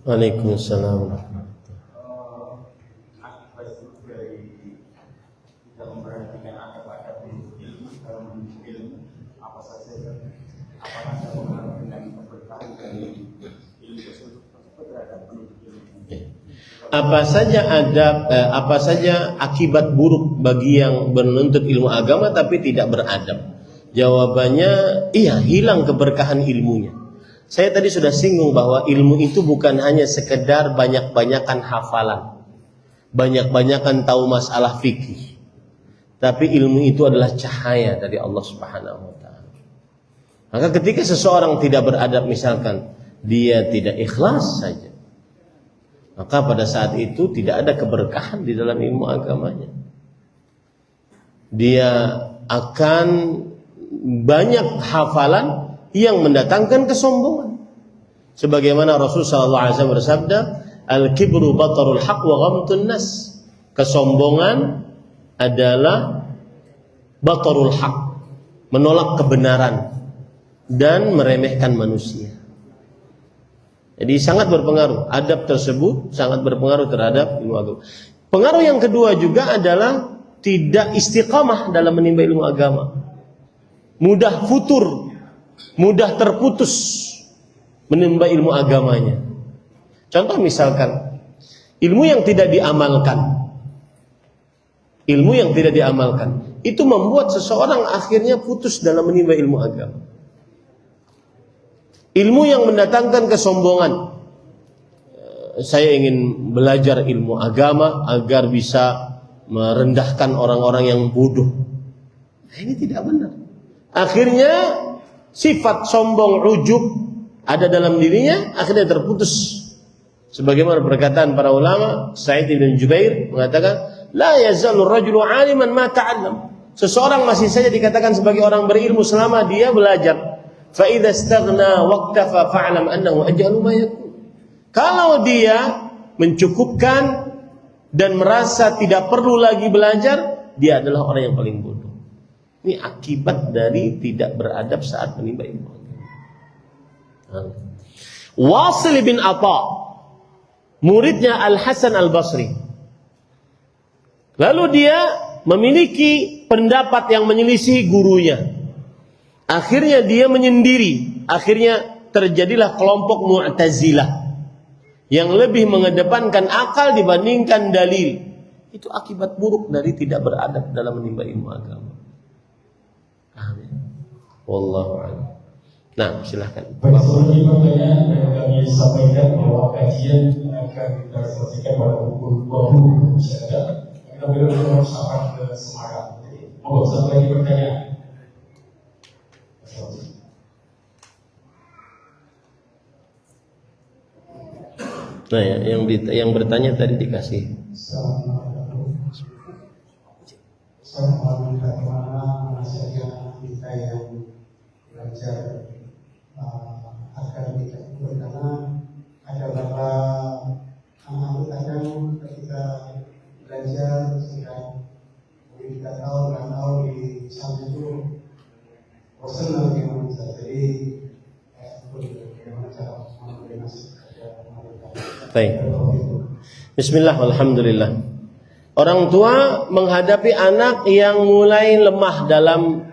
Waalaikumsalam. Akibat dari tidak memperhatikan adab-adab dalam ilmu, apa saja, apakah ada pengaruh dengan keberkahan dari ilmu tersebut terhadap penuntut ilmu? Apa saja akibat buruk bagi yang menuntut ilmu agama tapi tidak beradab? Jawabannya, iya, hilang keberkahan ilmunya. Saya tadi sudah singgung bahwa ilmu itu bukan hanya sekedar banyak-banyakan hafalan, banyak-banyakan tahu masalah fikih, tapi ilmu itu adalah cahaya dari Allah Subhanahu wa taala. Maka ketika seseorang tidak beradab, misalkan dia tidak ikhlas saja, maka pada saat itu tidak ada keberkahan di dalam ilmu agamanya. Dia akan banyak hafalan yang mendatangkan kesombongan. Sebagaimana Rasul sallallahu alaihi wasallam bersabda, "Al-kibru batarul haq wa ghamtun nas." Kesombongan adalah batarul haq, menolak kebenaran dan meremehkan manusia. Jadi sangat berpengaruh. Adab tersebut sangat berpengaruh terhadap ilmu agama. Pengaruh yang kedua juga adalah tidak istiqamah dalam menimba ilmu agama. Mudah futur, mudah terputus menimba ilmu agamanya. Contoh misalkan, ilmu yang tidak diamalkan. Ilmu yang tidak diamalkan. Itu membuat seseorang akhirnya putus dalam menimba ilmu agama. Ilmu yang mendatangkan kesombongan. Saya ingin belajar ilmu agama agar bisa merendahkan orang-orang yang bodoh. Nah, ini tidak benar. Akhirnya sifat sombong, ujub ada dalam dirinya, akhirnya terputus. Sebagaimana perkataan para ulama, Sa'id bin Jubair mengatakan, la yazalur rajulu 'aliman ma ta'allam. Seseorang masih saja dikatakan sebagai orang berilmu selama dia belajar. Fa idza istaghna waqtafa fa'lam annahu ajhalu ma yakun. Kalau dia mencukupkan dan merasa tidak perlu lagi belajar, dia adalah orang yang paling bodoh. Ini akibat dari tidak beradab saat menimba ilmu. Wasil bin Atha, muridnya Al-Hasan Al-Basri. Lalu dia memiliki pendapat yang menyelisih gurunya. Akhirnya dia menyendiri. Akhirnya terjadilah kelompok Mu'tazilah yang lebih mengedepankan akal dibandingkan dalil. Itu akibat buruk dari tidak beradab dalam menimba ilmu agama. Amin. Wallahu a'lam. Nah, silahkan. Baik, sebelum pertanyaan kami sampaikan bahwa kajian akan kita selesaikan pada pukul 20 saja. Kita berikan saran ke Semarang. Jadi, mau satu lagi pertanyaan. Nah, yang bertanya tadi dikasih. Assalamualaikum. Bagaimana nasihatnya kita yang belajar agar tidak karena ada beberapa anak kadang ketika belajar sudah kita tahu dan tahu di sana itu bosan lagi membaca. Jadi bagaimana cara memberi nasihat kepada mereka? Baik. Bismillah, alhamdulillah. Orang tua menghadapi anak yang mulai lemah dalam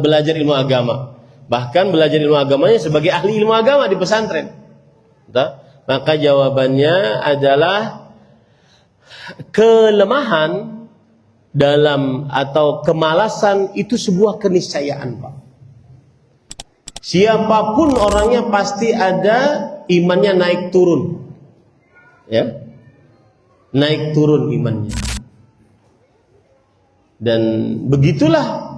belajar ilmu agama. Bahkan belajar ilmu agamanya sebagai ahli ilmu agama di pesantren. Maka jawabannya adalah kelemahan dalam atau kemalasan itu sebuah keniscayaan, Pak. Siapapun orangnya pasti ada imannya naik turun. Ya. Naik turun imannya. Dan begitulah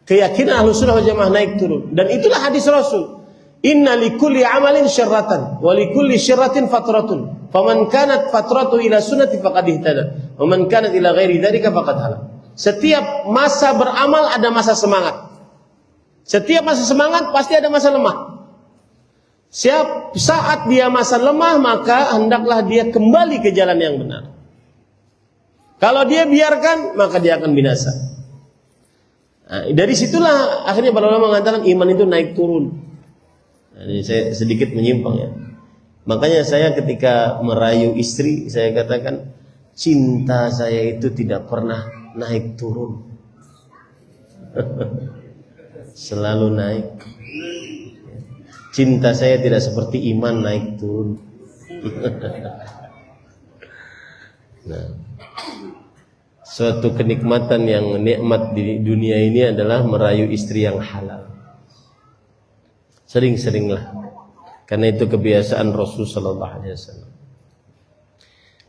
keyakinan Ahlussunnah wal Jamaah naik turun. Dan itulah hadis Rasul. Inna likulli amalin syarratan wa likulli syarratin fatratun. Faman kanat fatratu ila sunnati faqad ihtada. Wa man kanat ila ghairi dzalika faqad halak. Setiap masa beramal ada masa semangat. Setiap masa semangat pasti ada masa lemah. Saat dia masa lemah, maka hendaklah dia kembali ke jalan yang benar. Kalau dia biarkan, maka dia akan binasa. Nah, dari situlah akhirnya para ulama mengatakan iman itu naik turun. Nah, ini saya sedikit menyimpang ya. Makanya saya ketika merayu istri, saya katakan cinta saya itu tidak pernah naik turun. Selalu naik. Cinta saya tidak seperti iman naik turun. Nah, suatu kenikmatan yang nikmat di dunia ini adalah merayu istri yang halal. Sering-seringlah, karena itu kebiasaan Rasul Sallallahu Alaihi Wasallam.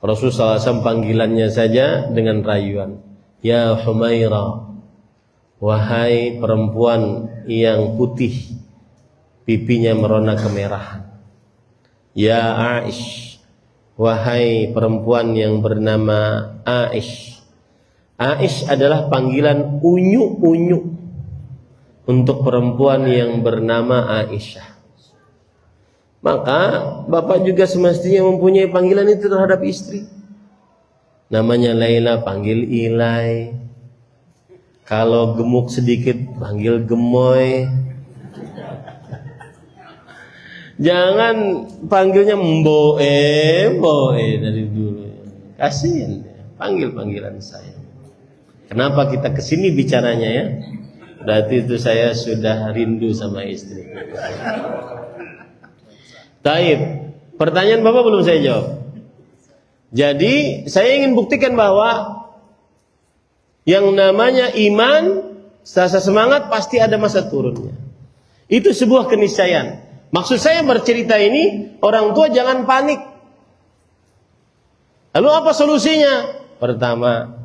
Rasul Sallallahu Alaihi Wasallam panggilannya saja dengan rayuan, ya Humaira, wahai perempuan yang putih, pipinya merona kemerahan. Ya Aish, wahai perempuan yang bernama Aish. Aish adalah panggilan unyu-unyu untuk perempuan yang bernama Aisyah. Maka bapak juga semestinya mempunyai panggilan itu terhadap istri. Namanya Laila, panggil Ilai. Kalau gemuk sedikit, panggil Gemoy. Jangan panggilnya mboe dari dulu. Kasihin, panggil panggilan saya. Kenapa kita kesini bicaranya ya? Berarti itu saya sudah rindu sama istri. Taib. Pertanyaan Bapak belum saya jawab. Jadi saya ingin buktikan bahwa yang namanya iman, rasa semangat pasti ada masa turunnya. Itu sebuah keniscayaan. Maksud saya bercerita ini, orang tua jangan panik. Lalu apa solusinya? Pertama,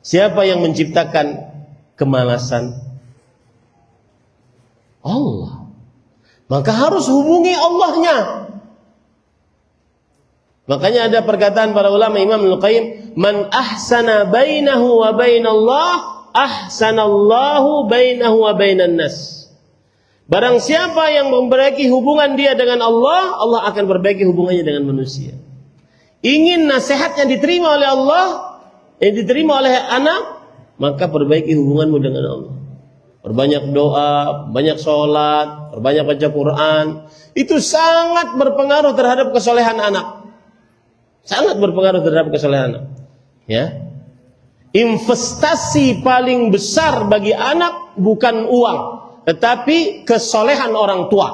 siapa yang menciptakan kemalasan? Allah. Maka harus hubungi Allahnya. Makanya ada perkataan para ulama, Imam Al-Qayyim, man ahsana bainahu wa bainallah, ahsanallahu bainahu wa bainan nas. Barang siapa yang memperbaiki hubungan dia dengan Allah, Allah akan perbaiki hubungannya dengan manusia. Ingin nasihatnya diterima oleh Allah, yang diterima oleh anak, maka perbaiki hubunganmu dengan Allah. Perbanyak doa, banyak sholat, perbanyak baca Quran. Itu sangat berpengaruh terhadap kesolehan anak. Sangat berpengaruh terhadap kesolehan anak. Ya. Investasi paling besar bagi anak bukan uang, tetapi kesolehan orang tua.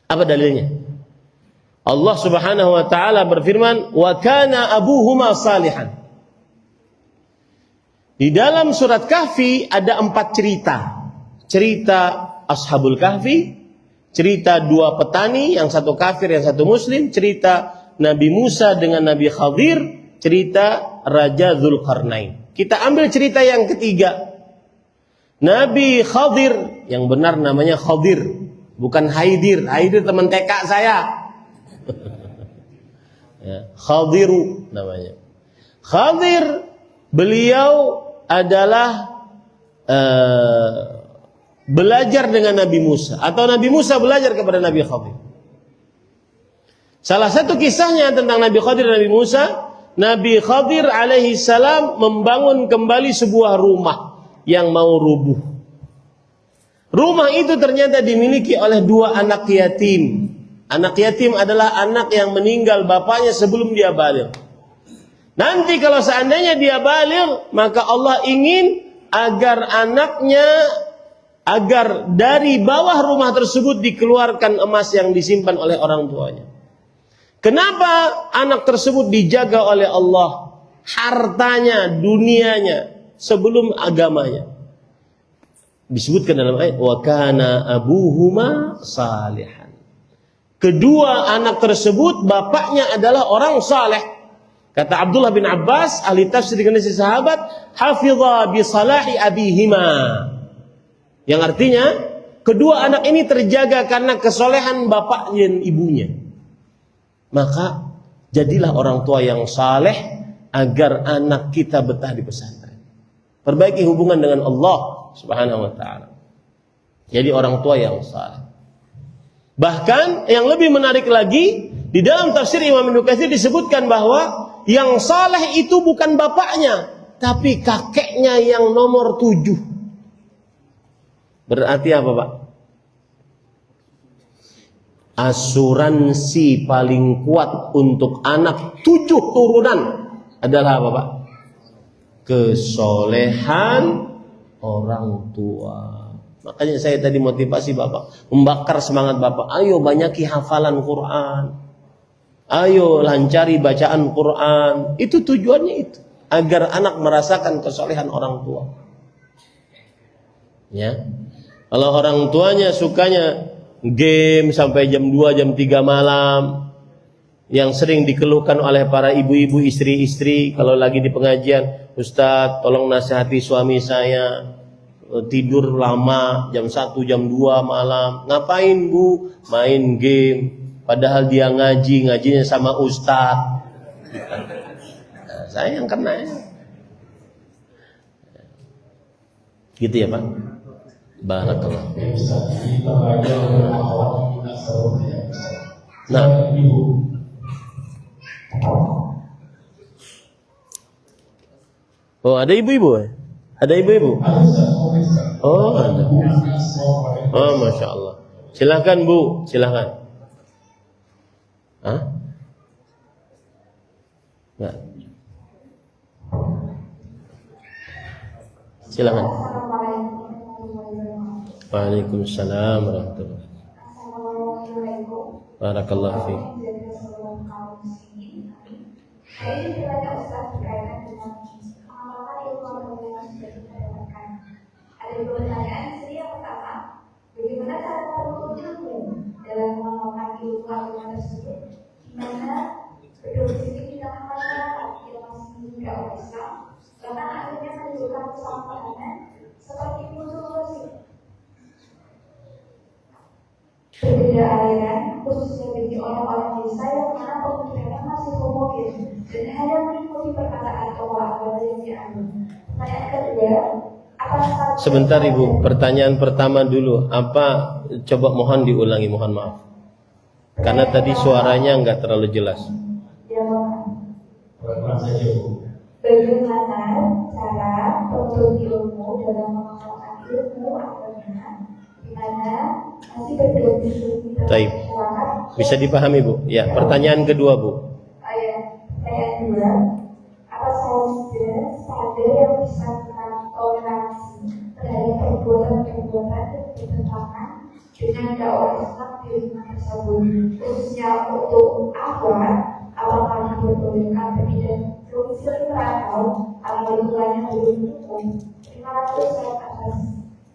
Apa dalilnya? Allah Subhanahu wa taala berfirman, "Wa kana abuhuma salihan." Di dalam surat Kahfi ada 4 cerita. Cerita Ashabul Kahfi, cerita 2 petani, yang satu kafir, yang satu muslim, cerita Nabi Musa dengan Nabi Khadir, cerita Raja Dzulqarnain. Kita ambil cerita yang ketiga. Nabi Khadir, yang benar namanya Khadir, bukan Haidir. Haidir teman TK saya. Ya, Khadiru namanya. Khadir, beliau adalah belajar dengan Nabi Musa, atau Nabi Musa belajar kepada Nabi Khadir. Salah satu kisahnya tentang Nabi Khadir dan Nabi Musa, Nabi Khadir alaihi salam membangun kembali sebuah rumah yang mau rubuh. Rumah itu ternyata dimiliki oleh 2 anak yatim. Anak yatim adalah anak yang meninggal bapaknya sebelum dia baligh. Nanti kalau seandainya dia baligh, maka Allah ingin agar anaknya, agar dari bawah rumah tersebut dikeluarkan emas yang disimpan oleh orang tuanya. Kenapa anak tersebut dijaga oleh Allah? Hartanya, dunianya, sebelum agamanya. Disebutkan dalam ayat, wa kana abuhuma salihan. Kedua anak tersebut, bapaknya adalah orang saleh. Kata Abdullah bin Abbas, ahli tafsir dengan sahabat, hafidha bi salahi abihima. Yang artinya, kedua anak ini terjaga karena kesolehan bapaknya dan ibunya. Maka jadilah orang tua yang saleh agar anak kita betah di pesantren. Perbaiki hubungan dengan Allah Subhanahu wa taala. Jadi orang tua yang saleh. Bahkan yang lebih menarik lagi, di dalam tafsir Imam Ibnu Katsir disebutkan bahwa yang saleh itu bukan bapaknya, tapi kakeknya yang nomor 7. Berarti apa, Pak? Asuransi paling kuat untuk anak 7 turunan adalah apa, Pak? Kesolehan orang tua. Makanya saya tadi motivasi Bapak, membakar semangat Bapak. Ayo banyaki hafalan Quran. Ayo lancari bacaan Quran. Itu tujuannya itu, agar anak merasakan kesolehan orang tua. Ya. Kalau orang tuanya sukanya game sampai jam 2, jam 3 malam, yang sering dikeluhkan oleh para ibu-ibu, istri-istri kalau lagi di pengajian, Ustadz tolong nasihati suami saya, tidur lama jam 1, jam 2 malam. Ngapain Bu? Main game. Padahal dia ngajinya sama Ustadz. Nah, saya yang kena ya. Gitu ya Pak. Barakallah. Nah, oh ada ibu-ibu? Ada ibu-ibu? Oh, ada. Bukan semua orang. Oh, Masya Allah. Silahkan Bu, silahkan. Hah? Nggak. Silahkan. Waalaikumsalam warahmatullahi wabarakatuh. Barakallahu fiik. Saya ingin bertanya Ustaz berkaitan dengan apakah ilmu agama yang sudah kita dapatkan. Ada dua pertanyaan. Yang pertama, bagaimana cara menuntut ilmu dalam mengamalkan ilmu agama tersebut? Di mana berdomisili di tengah masyarakat yang masih tidak Islam, bahkan akhirnya menimbulkan kesalahpahaman seperti musuh musik. Berbeda aliran, khususnya bagi orang-orang desa yang mana pemikirannya masih homogen dan hanya mengikuti perkataan tokoh agama yang dianut. Pertanyaan kedua, apa saja? Sebentar Ibu, pertanyaan pertama dulu. Apa? Coba mohon diulangi, mohon maaf. Karena tadi suaranya nggak terlalu jelas. Ya, mohon. Pelan-pelan saja Bu. Bagaimana cara menuntut ilmu dalam mengamalkan ilmu agama di mana masih berdomisili di Baik. masyarakat? Bisa dipahami Bu? Ya, pertanyaan kedua Bu. Pertanyaan kedua, apa saja yang bisa kita toleransi terhadap perbuatan-perbuatan yang bertentangan dengan dakwah Islam di lingkungan tersebut, khususnya untuk akhwat, apakah diperbolehkan pergi dan domisili merantau atau lingkungannya belum hukum. Terima kasih Ustaz atas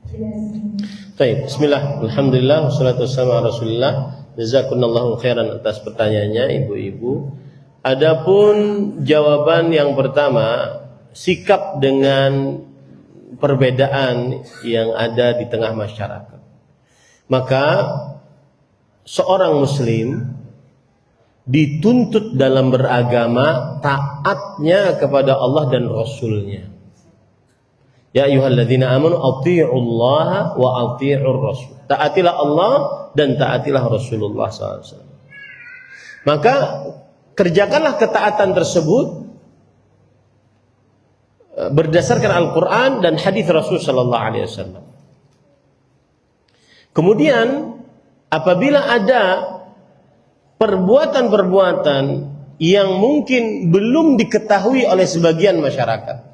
penjelasannya. Baik, bismillah, alhamdulillah, wassalatu wassalamu ala rasulillah. Jazakumullahu khairan atas pertanyaannya ibu-ibu. Adapun jawaban yang pertama, sikap dengan perbedaan yang ada di tengah masyarakat. Maka seorang muslim dituntut dalam beragama taatnya kepada Allah dan Rasulnya. Ya ayyuhalladzina amanu athi'ullaha wa athi'ur rasul. Taatilah Allah dan taatilah Rasulullah SAW. Maka kerjakanlah ketaatan tersebut berdasarkan Al-Quran dan hadis Rasul Sallallahu Alaihi Wasallam. Kemudian apabila ada perbuatan-perbuatan yang mungkin belum diketahui oleh sebagian masyarakat,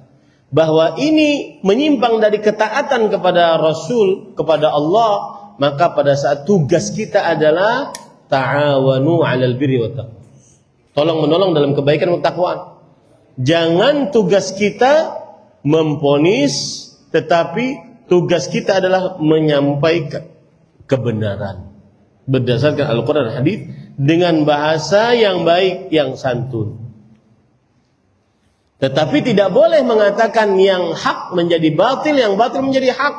bahwa ini menyimpang dari ketaatan kepada Rasul, kepada Allah, maka pada saat tugas kita adalah ta'awanu 'alal birri wat taqwa. Tolong menolong dalam kebaikan dan ketakwaan. Jangan tugas kita memponis, tetapi tugas kita adalah menyampaikan kebenaran berdasarkan Al-Quran dan hadis dengan bahasa yang baik, yang santun. Tetapi tidak boleh mengatakan yang hak menjadi batil, yang batil menjadi hak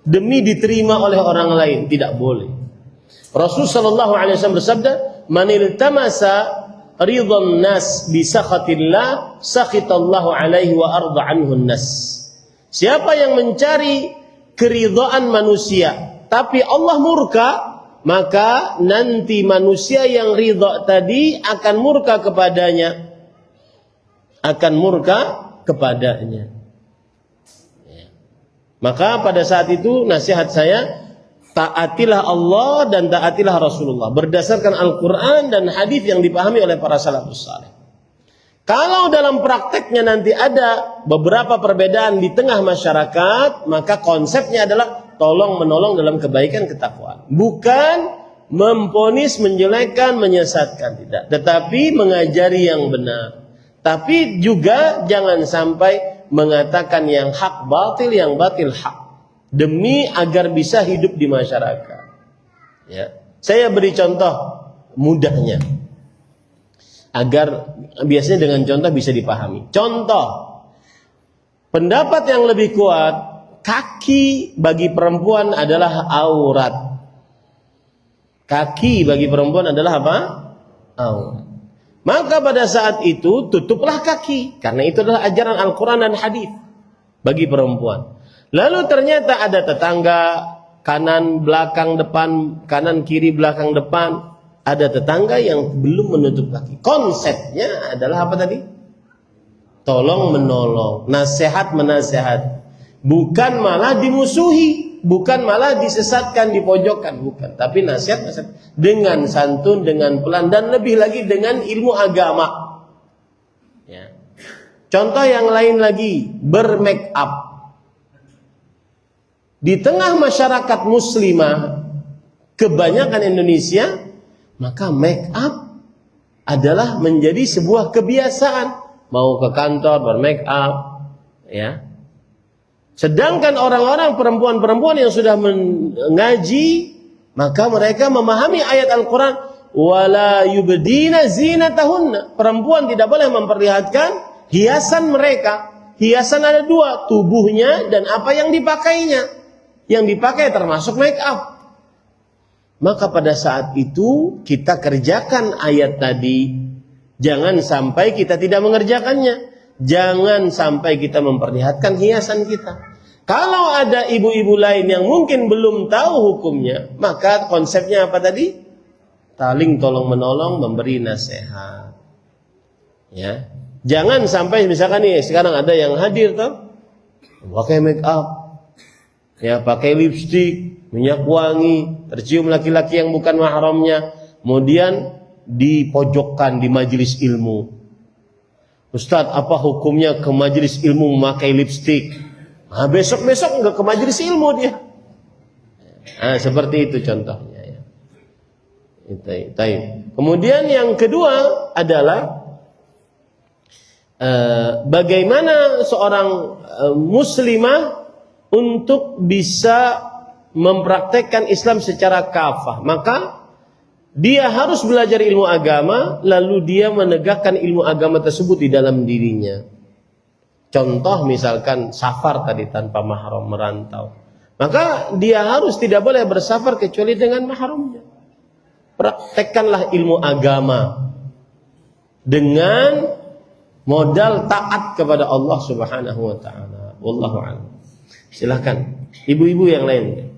demi diterima oleh orang lain. Tidak boleh. Rasul sallallahu alaihi wasallam bersabda, "Man iltamasa ridhan nas bi sakhatillah, sakhitallahu alaihi wa arda anhu nas." Siapa yang mencari keridhaan manusia, tapi Allah murka, maka nanti manusia yang ridha tadi akan murka kepadanya. Akan murka kepadanya. Maka pada saat itu nasihat saya, taatilah Allah dan taatilah Rasulullah berdasarkan Al-Quran dan hadis yang dipahami oleh para salafus saleh. Kalau dalam prakteknya nanti ada beberapa perbedaan di tengah masyarakat, maka konsepnya adalah tolong menolong dalam kebaikan ketakwaan. Bukan memponis, menjelekkan, menyesatkan, tidak. Tetapi mengajari yang benar. Tapi juga jangan sampai mengatakan yang hak batil, yang batil hak. Demi agar bisa hidup di masyarakat. Ya. Saya beri contoh mudahnya. Agar biasanya dengan contoh bisa dipahami. Contoh. Pendapat yang lebih kuat, kaki bagi perempuan adalah aurat. Kaki bagi perempuan adalah apa? Aurat. Maka pada saat itu tutuplah kaki. Karena itu adalah ajaran Al-Quran dan hadis bagi perempuan. Lalu ternyata ada tetangga kanan belakang depan, kanan kiri belakang depan, ada tetangga yang belum menutup kaki. Konsepnya adalah apa tadi? Tolong menolong, nasihat menasehat. bukan malah dimusuhi, bukan malah disesatkan, dipojokkan, bukan. Tapi nasihat dengan santun, dengan pelan, dan lebih lagi dengan ilmu agama. Ya. Contoh yang lain lagi, bermake up. Di tengah masyarakat muslimah kebanyakan Indonesia, maka make up adalah menjadi sebuah kebiasaan. Mau ke kantor bermake up, ya. Sedangkan orang-orang perempuan-perempuan yang sudah mengaji, maka mereka memahami ayat Al-Quran, wala yubdina zinatahunna. Perempuan tidak boleh memperlihatkan hiasan mereka. Hiasan ada dua, tubuhnya dan apa yang dipakainya. Yang dipakai termasuk make up. Maka pada saat itu kita kerjakan ayat tadi. Jangan sampai kita tidak mengerjakannya. Jangan sampai kita memperlihatkan hiasan kita. Kalau ada ibu-ibu lain yang mungkin belum tahu hukumnya, maka konsepnya apa tadi? Saling tolong menolong, memberi nasihat. Ya. Jangan sampai misalkan nih sekarang ada yang hadir tuh pakai make up. Ya, pakai lipstik, minyak wangi, tercium laki-laki yang bukan mahramnya, kemudian dipojokkan di majelis ilmu. Ustadz, apa hukumnya ke majelis ilmu memakai lipstik? Nah, besok-besok enggak ke majelis ilmu dia. Nah, seperti itu contohnya ya. Kemudian yang kedua adalah bagaimana seorang muslimah untuk bisa mempraktekkan Islam secara kafah. Maka dia harus belajar ilmu agama, lalu dia menegakkan ilmu agama tersebut di dalam dirinya. Contoh misalkan safar tadi tanpa mahram, merantau. Maka dia harus tidak boleh bersafar kecuali dengan mahramnya. Praktekkanlah ilmu agama dengan modal taat kepada Allah Subhanahu wa taala. Wallahu a'lam. Silakan ibu-ibu yang lain.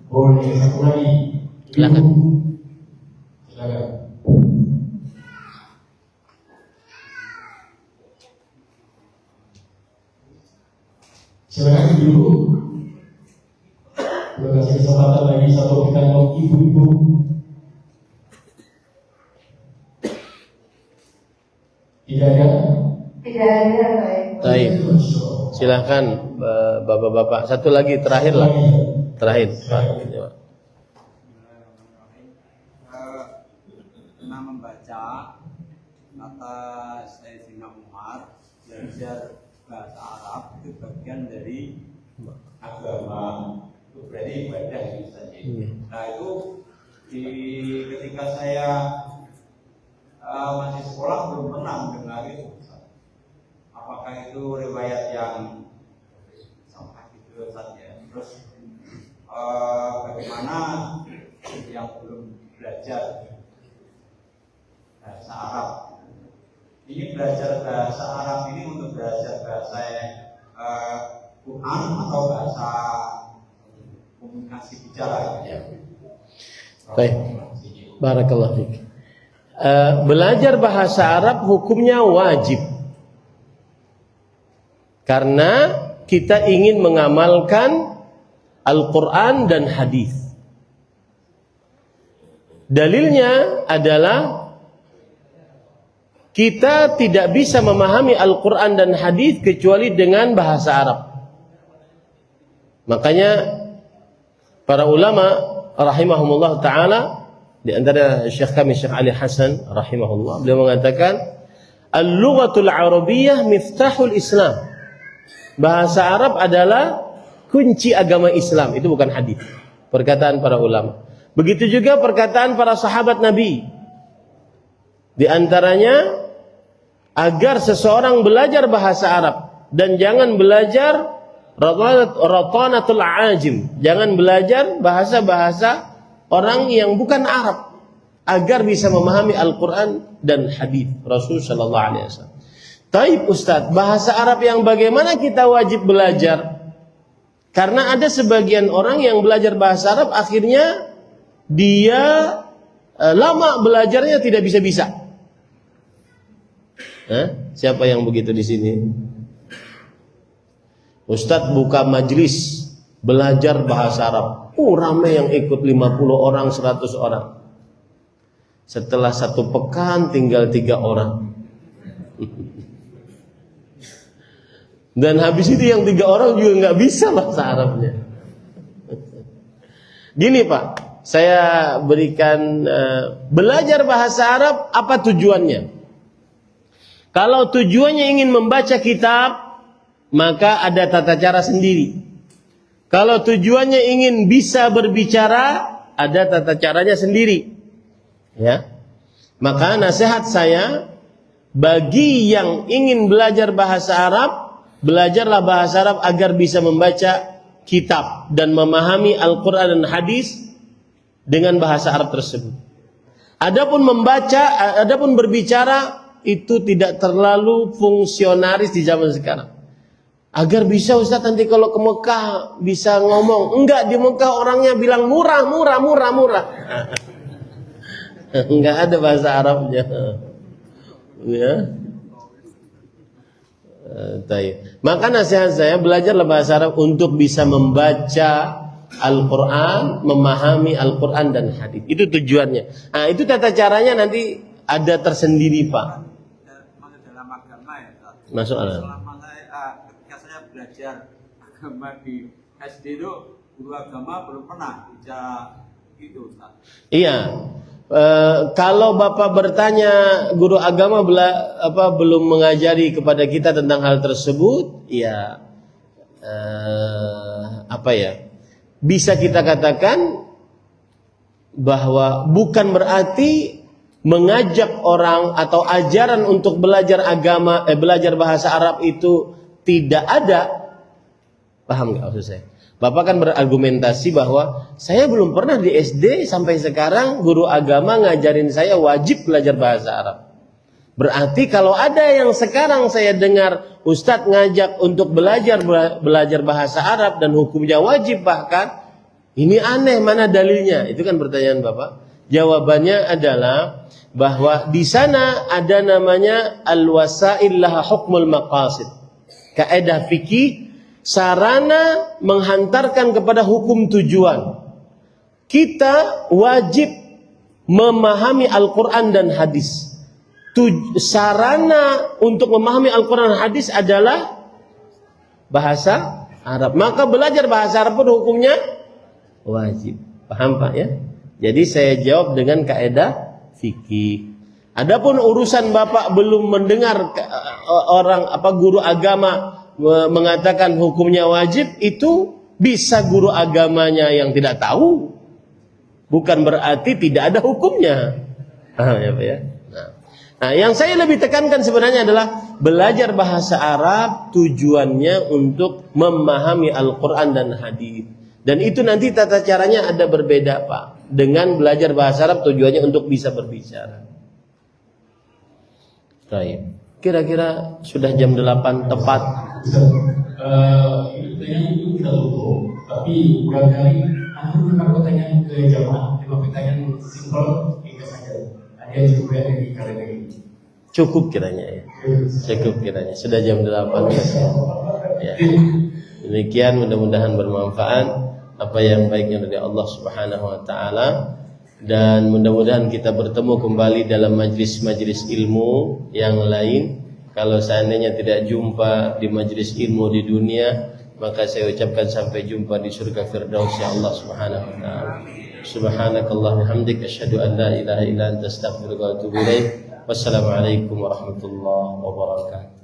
Boleh satu lagi. Silakan. Silakan ibu. Boleh kasih kesempatan lagi satu pertanyaan ibu-ibu. Tidak ada? Tidak ada, baik. Baik. Silahkan bapak-bapak. Satu lagi terakhir lah. Terakhir. Pernah membaca kata Sayyidina Umar, belajar bahasa Arab itu bagian dari agama. Itu berarti ibadah itu saja. Nah itu ketika saya masih sekolah belum pernah mendengar itu. Apakah itu riwayat yang sampai itu saja? Terus bagaimana yang belum belajar bahasa Arab? Ini belajar bahasa Arab ini untuk belajar bahasa Quran atau bahasa komunikasi bicara? Baik. Barakallahu fiik. Belajar bahasa Arab hukumnya wajib. Karena kita ingin mengamalkan Al-Quran dan hadis. Dalilnya adalah kita tidak bisa memahami Al-Quran dan hadis kecuali dengan bahasa Arab. Makanya para ulama rahimahumullah ta'ala, di antara Syekh kami Syekh Ali Hasan rahimahullah, beliau mengatakan Al-lughatul Arabiyyah miftahul Islam. Bahasa Arab adalah kunci agama Islam. Itu bukan hadis. Perkataan para ulama. Begitu juga perkataan para sahabat Nabi. Di antaranya agar seseorang belajar bahasa Arab dan jangan belajar ratanatul ajim. Jangan belajar bahasa-bahasa orang yang bukan Arab agar bisa memahami Al-Quran dan hadis Rasul sallallahu alaihi wasallam. Taib Ustaz, bahasa Arab yang bagaimana kita wajib belajar? Karena ada sebagian orang yang belajar bahasa Arab akhirnya dia lama belajarnya tidak bisa-bisa. Siapa yang begitu di sini? Ustadz buka majlis belajar bahasa Arab. Ramai yang ikut 50 orang, 100 orang. Setelah 1 pekan tinggal 3 orang. Dan habis itu yang 3 orang juga nggak bisa bahasa Arabnya. Gini Pak, saya berikan belajar bahasa Arab apa tujuannya? Kalau tujuannya ingin membaca kitab, maka ada tata cara sendiri. Kalau tujuannya ingin bisa berbicara, ada tata caranya sendiri. Ya. Maka nasihat saya bagi yang ingin belajar bahasa Arab, belajarlah bahasa Arab agar bisa membaca kitab dan memahami Al-Qur'an dan hadis dengan bahasa Arab tersebut. Adapun berbicara itu tidak terlalu fungsionaris di zaman sekarang. Agar bisa Ustaz nanti kalau ke Mekah bisa ngomong. Enggak, di Mekah orangnya bilang murah. Enggak ada bahasa Arabnya. Ya. Maka nasihat saya, belajarlah bahasa Arab untuk bisa membaca Al-Quran, memahami Al-Quran dan hadis. Itu tujuannya. Nah, itu tata caranya nanti ada tersendiri Pak. Dalam agama ya Pak. Masuk Allah. Selama ketika saya belajar agama di SD itu, guru agama belum pernah bicara itu Ustaz. Iya. Kalau Bapak bertanya guru agama belum mengajari kepada kita tentang hal tersebut, ya bisa kita katakan bahwa bukan berarti mengajak orang atau ajaran untuk belajar agama, belajar bahasa Arab itu tidak ada. Paham nggak maksud saya? Bapak kan berargumentasi bahwa saya belum pernah di SD sampai sekarang guru agama ngajarin saya wajib belajar bahasa Arab. Berarti kalau ada yang sekarang saya dengar Ustadz ngajak untuk belajar bahasa Arab dan hukumnya wajib bahkan, ini aneh, mana dalilnya? Itu kan pertanyaan Bapak. Jawabannya adalah bahwa di sana ada namanya al-wasail laha hukmul maqasid. Kaidah fikih, sarana menghantarkan kepada hukum tujuan. Kita wajib memahami Al-Quran dan hadis. Sarana untuk memahami Al-Quran dan hadis adalah bahasa Arab. Maka belajar bahasa Arab pun hukumnya wajib. Paham Pak ya? Jadi saya jawab dengan kaidah fikih. Adapun urusan Bapak belum mendengar guru agama mengatakan hukumnya wajib, itu bisa guru agamanya yang tidak tahu, bukan berarti tidak ada hukumnya. Ya Pak ya. Nah, yang saya lebih tekankan sebenarnya adalah belajar bahasa Arab tujuannya untuk memahami Al-Quran dan hadis. Dan itu nanti tata caranya ada berbeda Pak. Dengan belajar bahasa Arab tujuannya untuk bisa berbicara. Baik. Kira-kira sudah jam 8 tepat. Ini pertanyaan itu kita tutup, tapi barangkali aku tanya ke jamaah, 5 pertanyaan simpel, ringkas saja. Ada cukup ya di kalender ini. Cukup kiranya ya. Cukup kiranya. Sudah jam 8 ya. Demikian, mudah-mudahan bermanfaat apa yang baiknya dari Allah Subhanahu wa taala, dan mudah-mudahan kita bertemu kembali dalam majlis-majlis ilmu yang lain. Kalau seandainya tidak jumpa di majlis ilmu di dunia, maka saya ucapkan sampai jumpa di surga Firdaus ya Allah Subhanahu wa taala. Subhanakallahumma hamdika asyhadu an la ilaha illa anta astaghfiruka wa atubu ilaik. Wassalamualaikum warahmatullahi wabarakatuh.